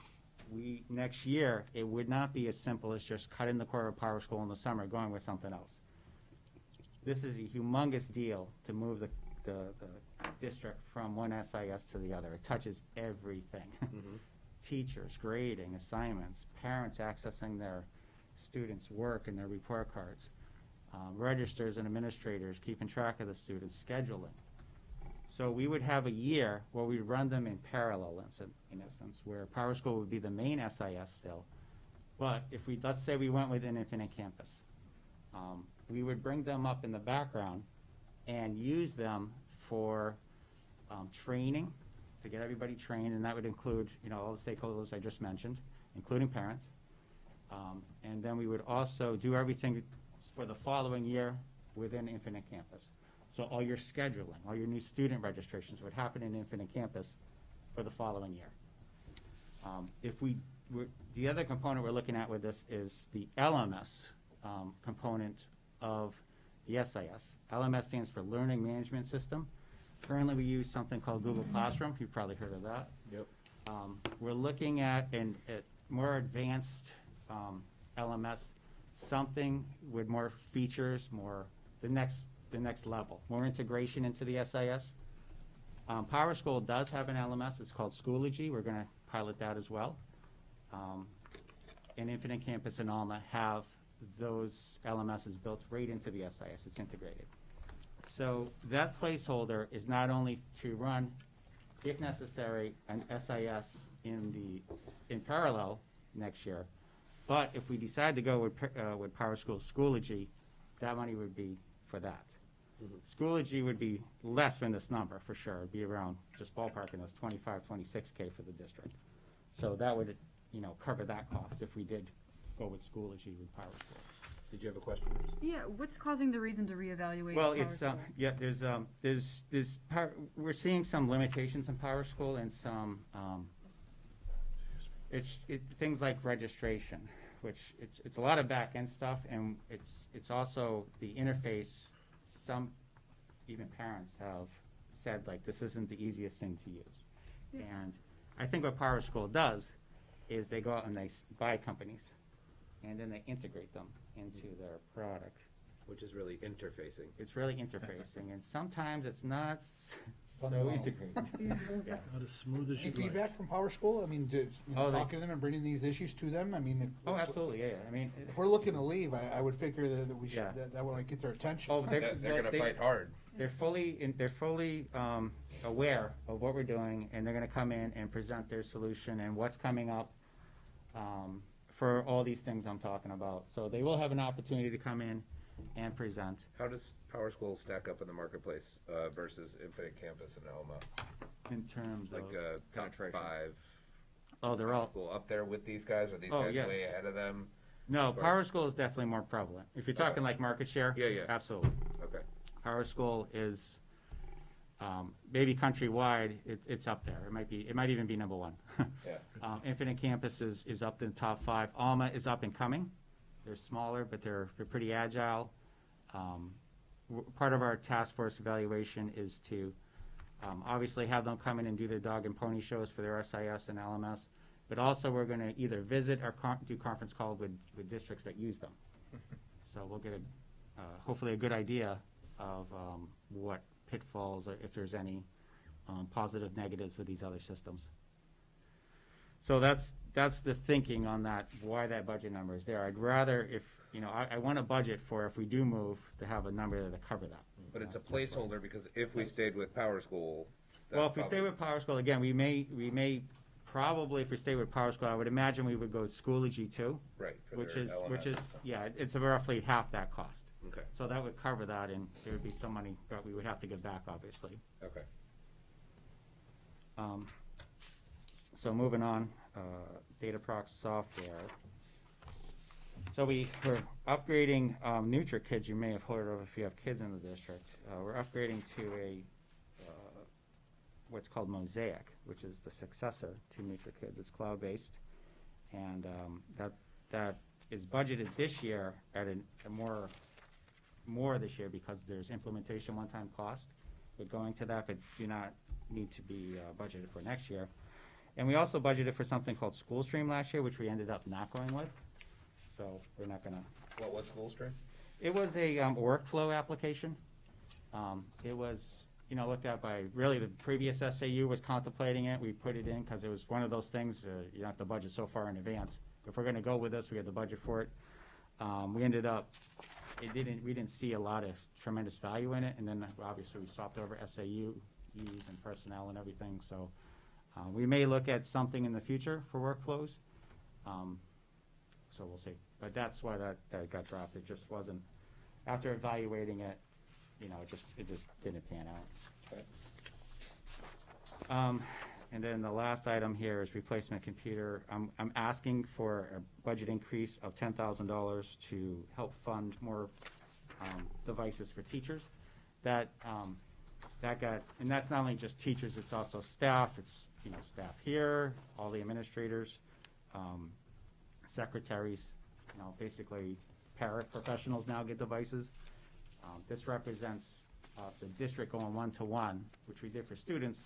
next year it would not be as simple as just cutting the core of PowerSchool in the summer, going with something else. This is a humongous deal to move the district from one SIS to the other. It touches everything. Teachers, grading, assignments, parents accessing their students' work and their report cards, registers and administrators keeping track of the students, scheduling. So we would have a year where we run them in parallel, in essence, where PowerSchool would be the main SIS still. But if let's say we went with an Infinite Campus, we would bring them up in the background and use them for training, to get everybody trained, and that would include, all the stakeholders I just mentioned, including parents. And then we would also do everything for the following year within Infinite Campus. So all your scheduling, all your new student registrations would happen in Infinite Campus for the following year. The other component we're looking at with this is the LMS component of the SIS. LMS stands for Learning Management System. Currently, we use something called Google Classroom. You've probably heard of that. Yep. We're looking at a more advanced LMS, something with more features, the next level, more integration into the SIS. PowerSchool does have an LMS. It's called Schoology. We're going to pilot that as well. And Infinite Campus and Alma have those LMSs built right into the SIS, it's integrated. So that placeholder is not only to run, if necessary, an SIS in parallel next year, but if we decide to go with PowerSchool Schoology, that money would be for that. Schoology would be less than this number, for sure. It'd be around, just ballparking those 26K for the district. So that would, cover that cost if we did go with Schoology with PowerSchool. Did you have a question? Yeah, what's causing the reason to reevaluate? Well, it's, PowerSchool? we're seeing some limitations in PowerSchool and some, things like registration, which it's a lot of back-end stuff, and it's also the interface. Some, even parents have said, like, this isn't the easiest thing to use. And I think what PowerSchool does is they go out and they buy companies, and then they integrate them into their product. Which is really interfacing. It's really interfacing, and sometimes it's not so Well. integrated. Yeah. Not as smooth as Any you'd like. feedback from Power School? I mean, Oh, they- talking to them and bringing these issues to them? I mean, Oh, absolutely, yeah. I mean, if we're looking to leave, I would figure that we should, Yeah. that would get their attention. oh, They're gonna fight hard. They're fully aware of what we're doing, and they're gonna come in and present their solution and what's coming up for all these things I'm talking about. So they will have an opportunity to come in and present. How does PowerSchool stack up in the marketplace versus Infinite Campus and Alma? In terms Like of, top Penetration. 5? oh, they're all, School up there with these guys? Are these Oh, guys yeah. way ahead of them? no, Right. PowerSchool is definitely more prevalent. If you're talking like market share. Yeah. Absolutely. Okay. PowerSchool is, maybe countrywide, it's up there. It might even be number 1. Yeah. Infinite Campus is up in the top 5. Alma is up and coming. They're smaller, but they're pretty agile. Part of our task force evaluation is to obviously have them come in and do their dog and pony shows for their SIS and LMS, but also we're going to either visit or do conference calls with districts that use them. So we'll get hopefully a good idea of what pitfalls, or if there's any positive, negatives with these other systems. So that's the thinking on that, why that budget number is there. I'd rather, if, I want a budget for if we do move, to have a number to cover that. But it's a placeholder because if we stayed with PowerSchool. that Well, if we stay probably- with PowerSchool, again, we may probably, if we stay with PowerSchool, I would imagine we would go Schoology too. Right. for Which their is, LMS. yeah, it's roughly half that cost. Okay. So that would cover that, and there would be some money that we would have to give back, obviously. Okay. So moving on, DataProc software. So we're upgrading NutriKids, you may have heard of if you have kids in the district. We're upgrading to what's called Mosaic, which is the successor to NutriKids. It's cloud-based, and that is budgeted this year at a more this year because there's implementation one-time cost. We're going to that, but do not need to be budgeted for next year. And we also budgeted for something called SchoolStream last year, which we ended up not going with. So we're not gonna. What was SchoolStream? It was a workflow application. It was, looked at by, really, the previous SAU was contemplating it. We put it in because it was one of those things, you don't have to budget so far in advance. If we're gonna go with this, we had the budget for it. We ended up, we didn't see a lot of tremendous value in it, and then obviously we swapped over SAUs and personnel and everything, so we may look at something in the future for workflows. So we'll see. But that's why that got dropped. It just wasn't, after evaluating it, it just didn't pan out. Okay. And then the last item here is replacement computer. I'm asking for a budget increase of $10,000 to help fund more devices for teachers. That got, and that's not only just teachers, it's also staff. It's, staff here, all the administrators, secretaries, basically paraprofessionals now get devices. This represents the district going one-to-one, which we did for students,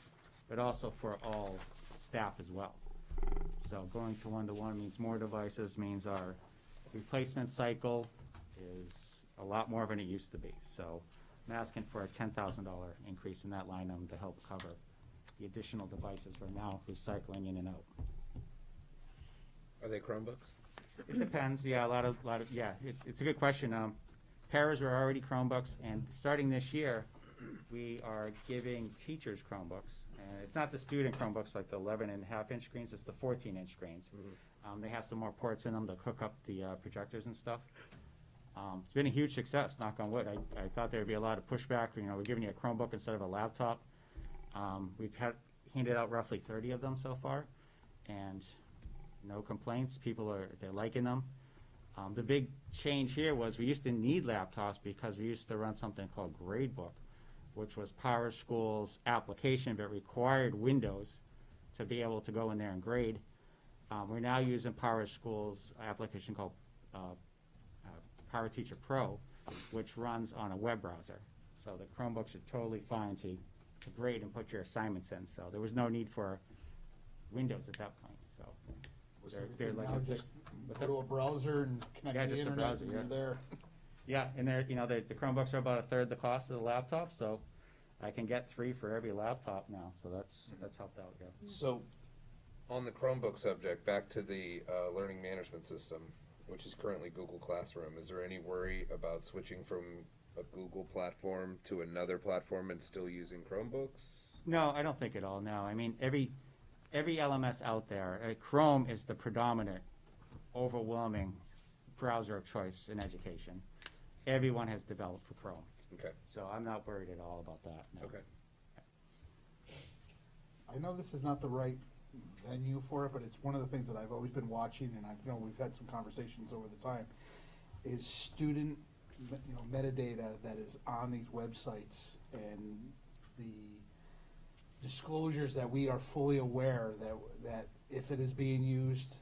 but also for all staff as well. So going to one-to-one means more devices, means our replacement cycle is a lot more than it used to be. So I'm asking for a $10,000 increase in that line item to help cover the additional devices we're now recycling in and out. Are they Chromebooks? It depends, yeah, a lot of, yeah, it's a good question. Paras were already Chromebooks, and starting this year, we are giving teachers Chromebooks. And it's not the student Chromebooks like the 11.5-inch screens, it's the 14-inch screens. They have some more ports in them to hook up the projectors and stuff. It's been a huge success, knock on wood. I thought there'd be a lot of pushback, we're giving you a Chromebook instead of a laptop. We've handed out roughly 30 of them so far, and no complaints. They're liking them. The big change here was we used to need laptops because we used to run something called Gradebook, which was Power School's application but required Windows to be able to go in there and grade. We're now using Power School's application called Power Teacher Pro, which runs on a web browser. So the Chromebooks are totally fine to grade and put your assignments in. So there was no need for Windows at that point. So they're like Now just what's go that? to a browser and connect Yeah, to the just a internet, browser, and yeah. you're there. Yeah, and the Chromebooks are about a third the cost of the laptop, so I can get 3 for every laptop now. So that's helped out. Yeah. So, on the Chromebook subject, back to the learning management system, which is currently Google Classroom. Is there any worry about switching from a Google platform to another platform and still using Chromebooks? No, I don't think at all. No, I mean every LMS out there, Chrome is the predominant, overwhelming browser of choice in education. Everyone has developed for Chrome. Okay. So I'm not worried at all about that. No. Okay. I know this is not the right venue for it, but it's one of the things that I've always been watching, and I know we've had some conversations over the time, is student, metadata that is on these websites and the disclosures that we are fully aware that if it is being used,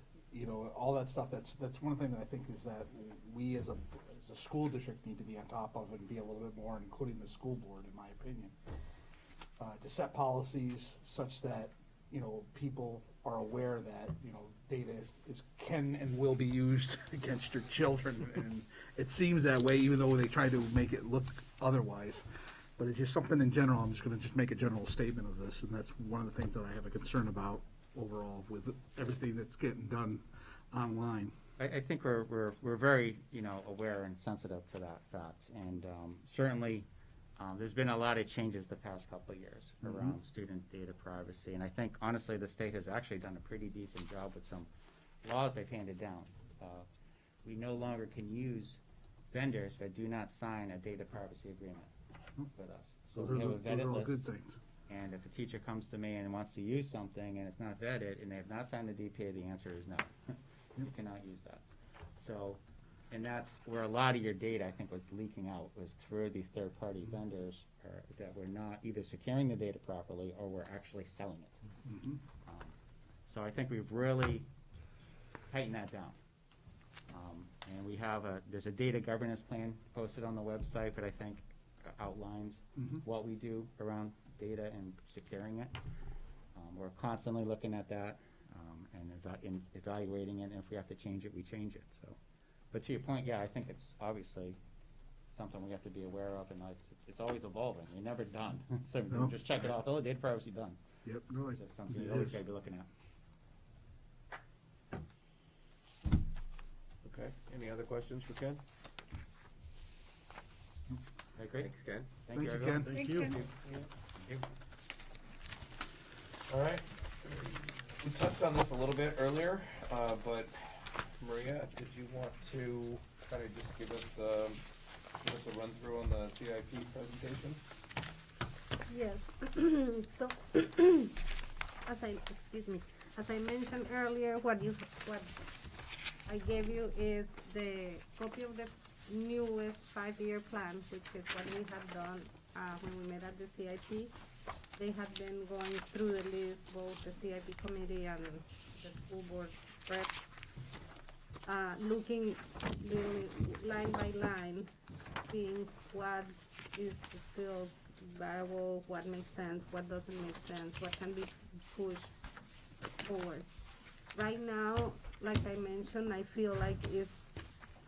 all that stuff. That's one thing that I think is that we as a school district need to be on top of and be a little bit more, including the school board, in my opinion, to set policies such that people are aware that data can and will be used against your children, and it seems that way, even though they try to make it look otherwise. But it's just something in general. I'm just going to make a general statement of this, and that's one of the things that I have a concern about overall with everything that's getting done online. I think we're very aware and sensitive to that fact, and certainly there's been a lot of changes the past couple of years around student data privacy, and I think honestly the state has actually done a pretty decent job with some laws they've handed down. We no longer can use vendors that do not sign a data privacy agreement with us. So we have a vetted all list. good things. And if a teacher comes to me and wants to use something and it's not vetted and they have not signed the DPA, the answer is no. You cannot use that. So, and that's where a lot of your data, I think, was leaking out, was through these third-party vendors that were not either securing the data properly or were actually selling it. So I think we've really tightened that down. And we have there's a data governance plan posted on the website that I think outlines what we do around data and securing it. We're constantly looking at that and evaluating it, and if we have to change it, we change it. So, but to your point, yeah, I think it's obviously something we have to be aware of, and it's always evolving. You're never done. So No. just check it off. Oh, data privacy done. Yep. No, It's just something it you always is. got to be looking at. Okay. Any other questions for Ken? Okay, great. Thanks, Ken. Thank you, Ken. everyone. Thanks, Ken. All right. We touched on this a little bit earlier, but Maria, did you want to kind of just give us a run through on the CIP presentation? Yes. So, as I mentioned earlier, what I gave you is the copy of the newest 5-year plan, which is what we have done when we met at the CIP. They have been going through the list, both the CIP committee and the school board rep, looking really line by line, seeing what is still viable, what makes sense, what doesn't make sense, what can be pushed forward. Right now, like I mentioned, I feel like it's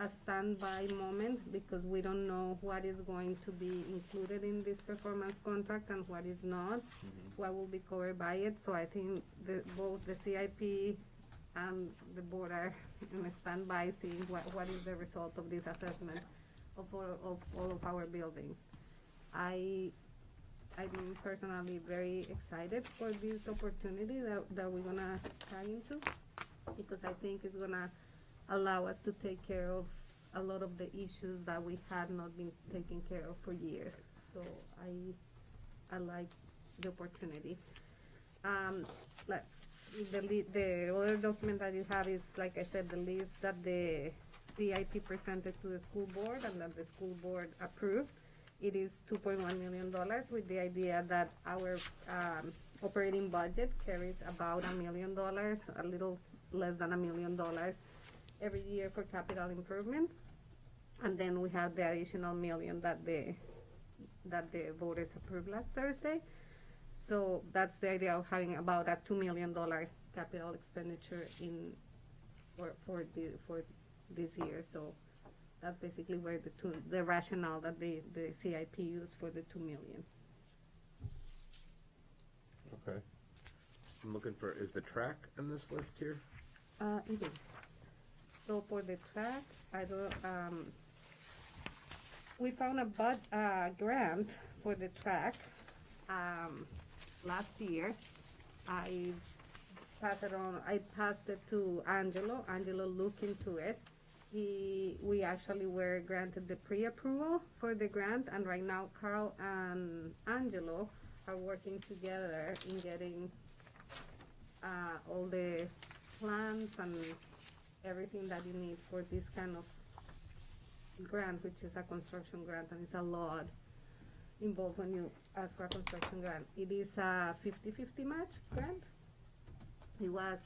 a standby moment because we don't know what is going to be included in this performance contract and what is not, what will be covered by it. So I think both the CIP and the board are in standby seeing what is the result of this assessment of all of our buildings. I'm personally very excited for this opportunity that we're gonna tie into, because I think it's gonna allow us to take care of a lot of the issues that we had not been taken care of for years. So I like the opportunity. Like the other document that you have is, like I said, the list that the CIP presented to the school board and that the school board approved. It is $2.1 million, with the idea that our operating budget carries about $1 million, a little less than $1 million every year for capital improvement. And then we have the additional $1 million that the voters approved last Thursday. So that's the idea of having about a $2 million capital expenditure for this year. So that's basically where the rationale that the CIP used for the $2 million. Okay. I'm looking for, is the track on this list here? It is. So for the track, we found a grant for the track last year. I passed it to Angelo. Angelo looked into it. We actually were granted the pre-approval for the grant, and right now Carl and Angelo are working together in getting all the plans and everything that you need for this kind of grant, which is a construction grant, and it's a lot involved when you ask for a construction grant. It is a 50-50 match grant. It was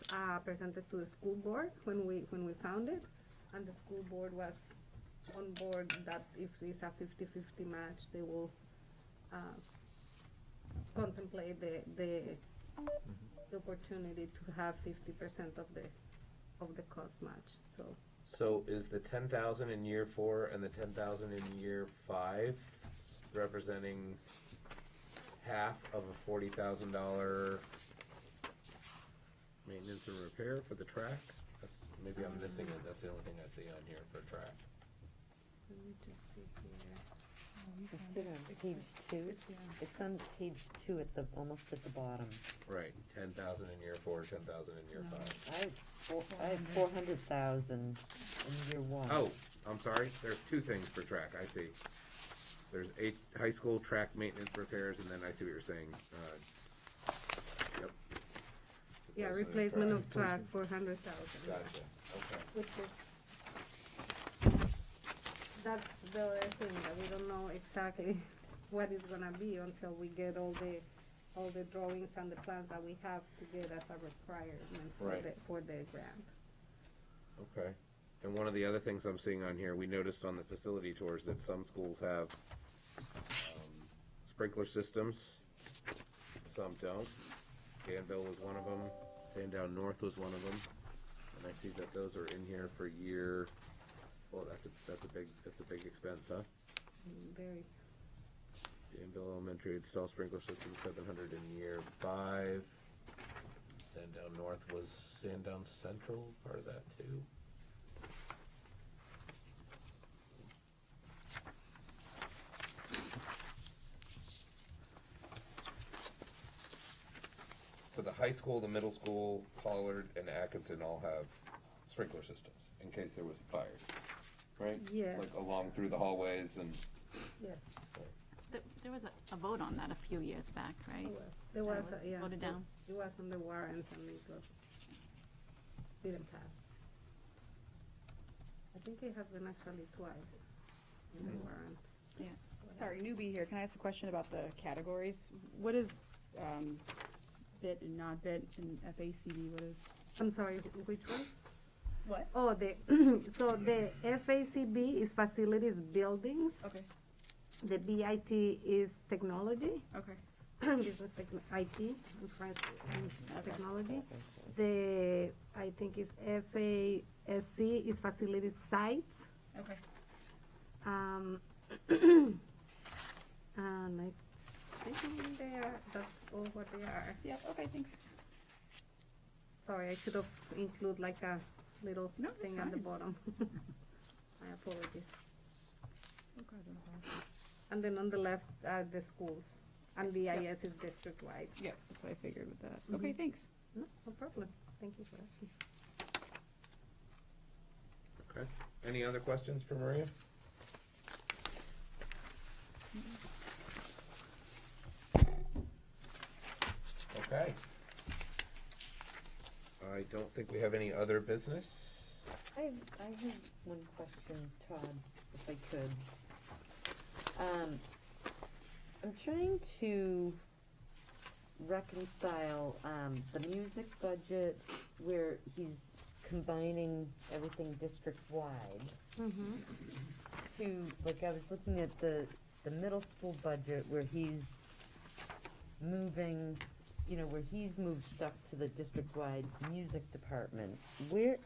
presented to the school board when we found it, and the school board was on board that if it's a 50-50 match, they will contemplate the opportunity to have 50% of the cost match. So is the 10,000 in year 4 and the 10,000 in year 5 representing half of a $40,000 maintenance and repair for the track? Maybe I'm missing it. That's the only thing I see on here for track. Let me just see here. It's on page 2. It's on page 2 almost at the bottom. Right, 10,000 in year 4, 10,000 in year 5. I have 400,000 in year 1. Oh, I'm sorry. There's 2 things for track. I see. There's 8 high school track maintenance repairs, and then I see what you're saying. Yep. Yeah, replacement of track, 400,000. Gotcha. Okay. Which is, that's the other thing, that we don't know exactly what it's gonna be until we get all the drawings and the plans that we have to get as a requirement for the grant. Okay. And one of the other things I'm seeing on here, we noticed on the facility tours that some schools have sprinkler systems, some don't. Danville was one of them, Sandown North was one of them, and I see that those are in here for year. Well, that's a big expense, huh? Very. Danville Elementary install sprinkler system, 700 in year 5. Sandown North was Sandown Central part of that too. For the high school, the middle school, Pollard and Atkinson all have sprinkler systems in case there was a fire, right? Yes. Like along through the hallways and. Yes. There was a vote on that a few years back, right? There was, That was yeah. voted down. It was on the warrant and it didn't pass. I think it has been actually twice in the warrant. Yeah. Sorry, newbie here. Can I ask a question about the categories? What is bit and not bit and FACD? What is? I'm sorry, which one? What? Oh, so the FACB is facilities buildings. Okay. The BIT is technology. Okay. Business IT and technology. The I think is FASC is facilities sites. Okay. And I think that's all what they are. Yeah. Okay. Thanks. Sorry, I should have include like a little No, it's thing at the fine. bottom. My apologies. Okay, I don't know. And then on the left, the schools, and the IS is district-wide. Yep, that's what I figured with that. Okay, thanks. No, no problem. Thank you for asking. Okay. Any other questions for Maria? Okay. I don't think we have any other business. I have one question, Todd, if I could. I'm trying to reconcile, the music budget where he's combining everything district-wide to, like, I was looking at the middle school budget where he's moving, you know, where he's moved stuff to the district-wide music department. Where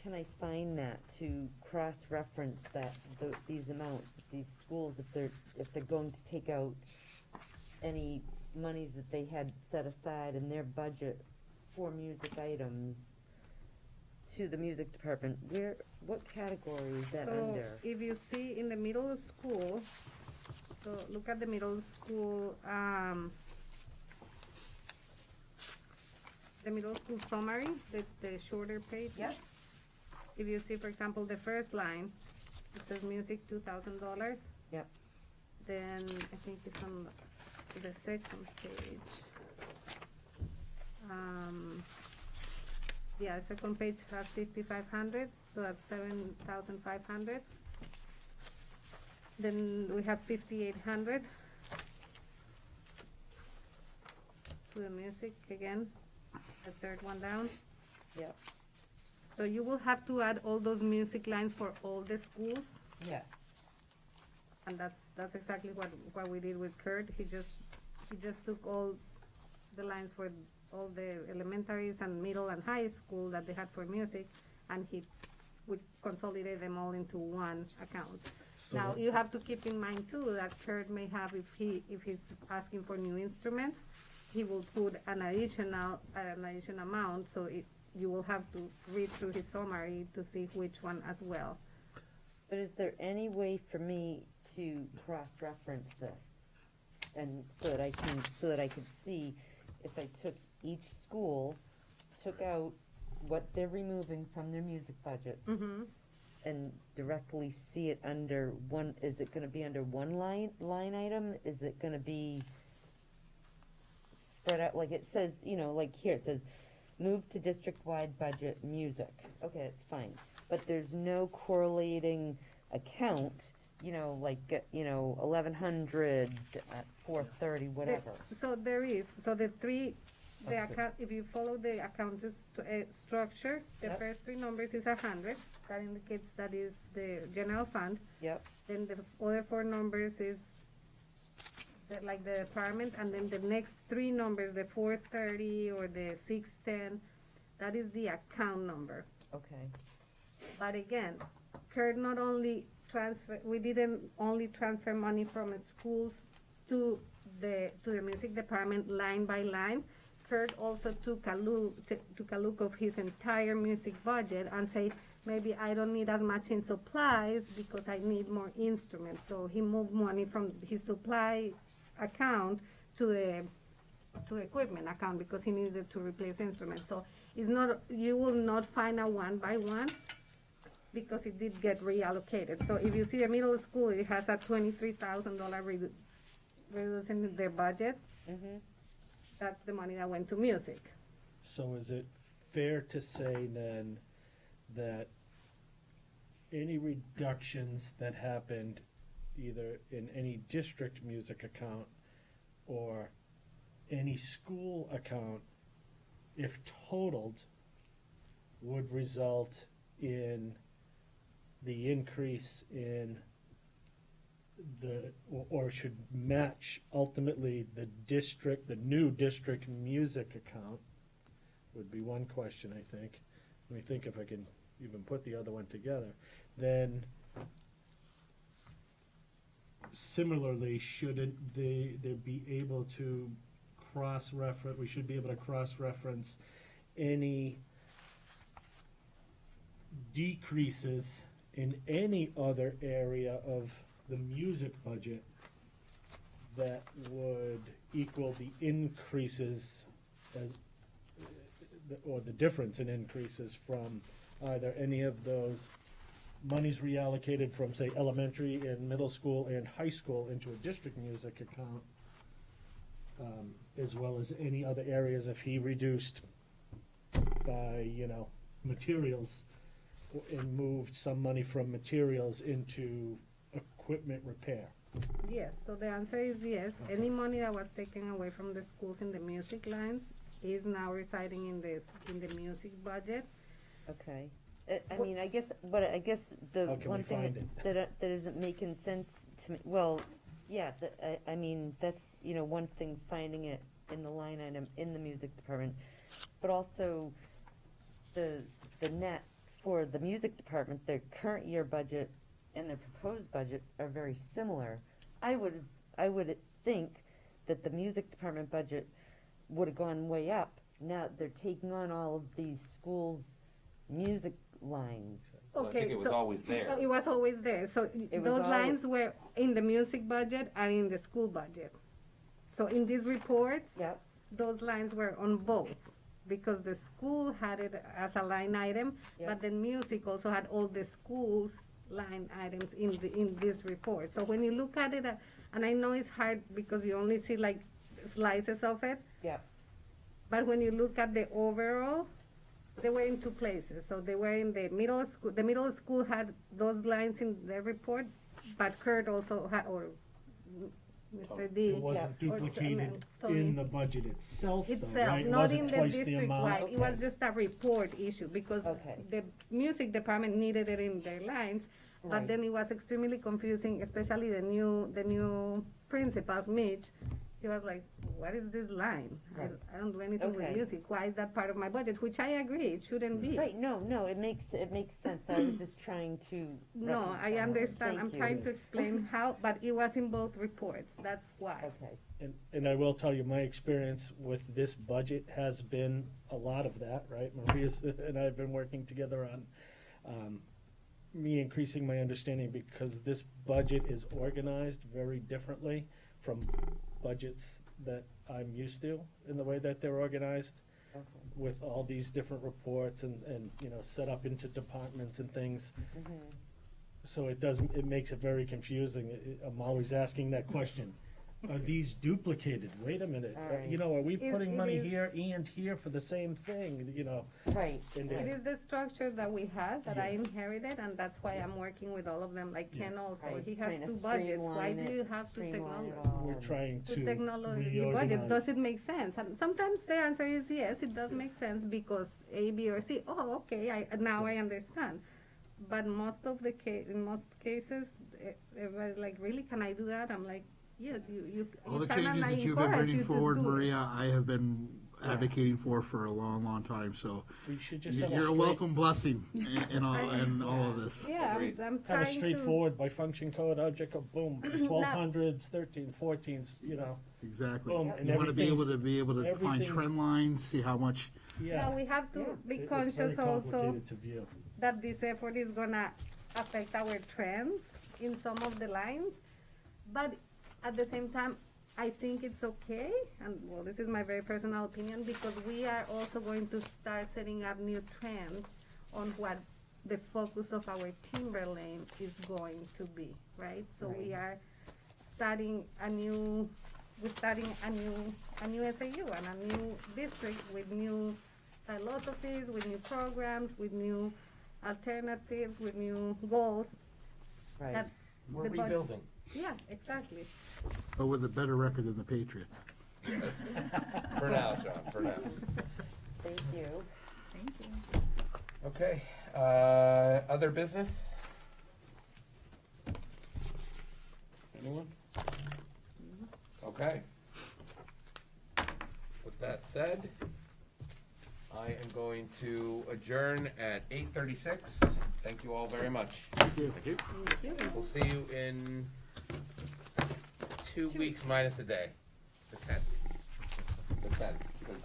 can I find that to cross-reference that, these amounts, these schools, if they're going to take out any monies that they had set aside in their budget for music items to the music department, what category is that under? So if you see in the middle school, so look at the middle school, the middle school summary, the shorter page. Yep. If you see, for example, the first line, it says music, $2,000. Yep. Then I think it's on the second page. Yeah, second page has 5,500, so that's 7,500. Then we have 5,800 to the music again, the third one down. Yep. So you will have to add all those music lines for all the schools, Yes. and that's exactly what we did with Kurt. He just took all the lines for all the elementaries and middle and high school that they had for music, and he would consolidate them all into one account. Now, you have to keep in mind too, that Kurt may have, if he's asking for new instruments, he will put an additional amount, so you will have to read through his summary to see which one as well. But is there any way for me to cross-reference this? And so that I could see if I took each school, took out what they're removing from their music budgets, and directly see it under one, is it gonna be under one line item? Is it gonna be spread out, like it says, you know, like here, it says, move to district-wide budget music. Okay, it's fine, but there's no correlating account, you know, like, 1,100 at 430, whatever. So there is, so the account, if you follow the account structure, the Yep. first three numbers is 100, that indicates that is the general fund. Yep, Then the other four numbers is like the department, and then the next three numbers, the 430 or the 610, that is the account number. okay, But again, Kurt not only we didn't only transfer money from schools to the music department line by line. Kurt also took a look of his entire music budget and said, maybe I don't need as much in supplies because I need more instruments. So he moved money from his supply account to the equipment account because he needed to replace instruments. So it's not, you will not find a one by one because it did get reallocated. So if you see the middle school, it has a $23,000 reducing their budget. That's the money that went to music. So is it fair to say then that any reductions that happened either in any district music account or any school account, if totaled, would result in the increase in or should match ultimately the new district music account, would be one question, I think. Let me think if I can even put the other one together. Then similarly, should they be able to we should be able to cross-reference any decreases in any other area of the music budget that would equal the increases as, or the difference in increases from either any of those monies reallocated from, say, elementary and middle school and high school into a district music account, as well as any other areas if he reduced by, materials and moved some money from materials into equipment repair. Yes, so the answer is yes. Any money that was taken away from the schools in the music lines is now residing in the music budget. Okay. I guess the How can we one thing find that isn't making sense to me, well, yeah, that's, one thing, finding it in the line item in the music department, but also the net for the music department, their current year budget and their proposed budget are very similar. I would think that the music department budget would have gone way up. Now they're taking on all of these schools' music lines. Well, I think it was always there. It was always there. So It was those always- lines were in the music budget and in the school budget. So in these reports, Yep. those lines were on both because the school had it as a line item, Yep. but then music also had all the schools line items in this report. So when you look at it, and I know it's hard because you only see like slices of it, Yep. but when you look at the overall, they were in two places. So they were in the middle school. The middle school had those lines in their report, but Kurt also had, or Mr. D. It wasn't or, duplicated Tony. in the budget itself, though, Itself, right? It not wasn't in the twice the district amount. wide. It was Okay. just a report issue because Okay. the music department needed it in their lines. But Right. then it was extremely confusing, especially the new principal, Mitch. He was like, what is this line? Right. I don't do anything with Okay. music. Why is that part of my budget? Which I agree, it shouldn't be. Right, no, it makes sense. I was just trying to No, I reconcile. understand. I'm Thank you. trying to explain how, but it was in both reports. That's why. Okay. And I will tell you, my experience with this budget has been a lot of that, right? Maria's and I have been working together on me increasing my understanding because this budget is organized very differently from budgets that I'm used to in the way that they're organized Okay. with all these different reports and set up into departments and things. Mhm. So it makes it very confusing. I'm always asking that question. Are these duplicated? Wait a minute. All right. Are we It- putting it money is- here and here for the same thing, Right. And It is the structure that we have that I inherited, and that's why I'm working with all of them. Like Ken also, Right, he trying has to two budgets. Why streamline do it, you have two streamline it technology? all We're and- trying to Two technology budgets, reorganize. does it make sense? And sometimes the answer is yes, it does make sense because A, B, or C. Oh, okay, now I understand. But in most cases, everybody's like, really, can I do that? I'm like, yes, you. All the can, and changes I that you've been encourage bringing you to forward, do it. Maria, I have been advocating for a long, long time, so We should just have you're a straight- welcome blessing in all of this. Yeah, Agreed. I'm Have a trying to. straightforward by function code, object, boom, 1200s, 14s, Exactly. Boom, and You want to be able everything's- to find trend lines, see how much, yeah. Now we have to be It's conscious very also complicated to view. that this effort is gonna affect our trends in some of the lines. But at the same time, I think it's okay, and well, this is my very personal opinion, because we are also going to start setting up new trends on what the focus of our timber lane is going to be, right? So we are starting a new SAU and a new district with new philosophies, with new programs, with new alternatives, with new goals. Right. that We're the bud- rebuilding. Yeah, exactly. but with a better record than the Patriots. For now, John, for now. Thank you. Thank you. Okay, other business? Anyone? Okay. With that said, I am going to adjourn at 8:36. Thank you all very much. Thank you. We'll see you in 2 weeks minus a day, the 10th. 10, 'cause,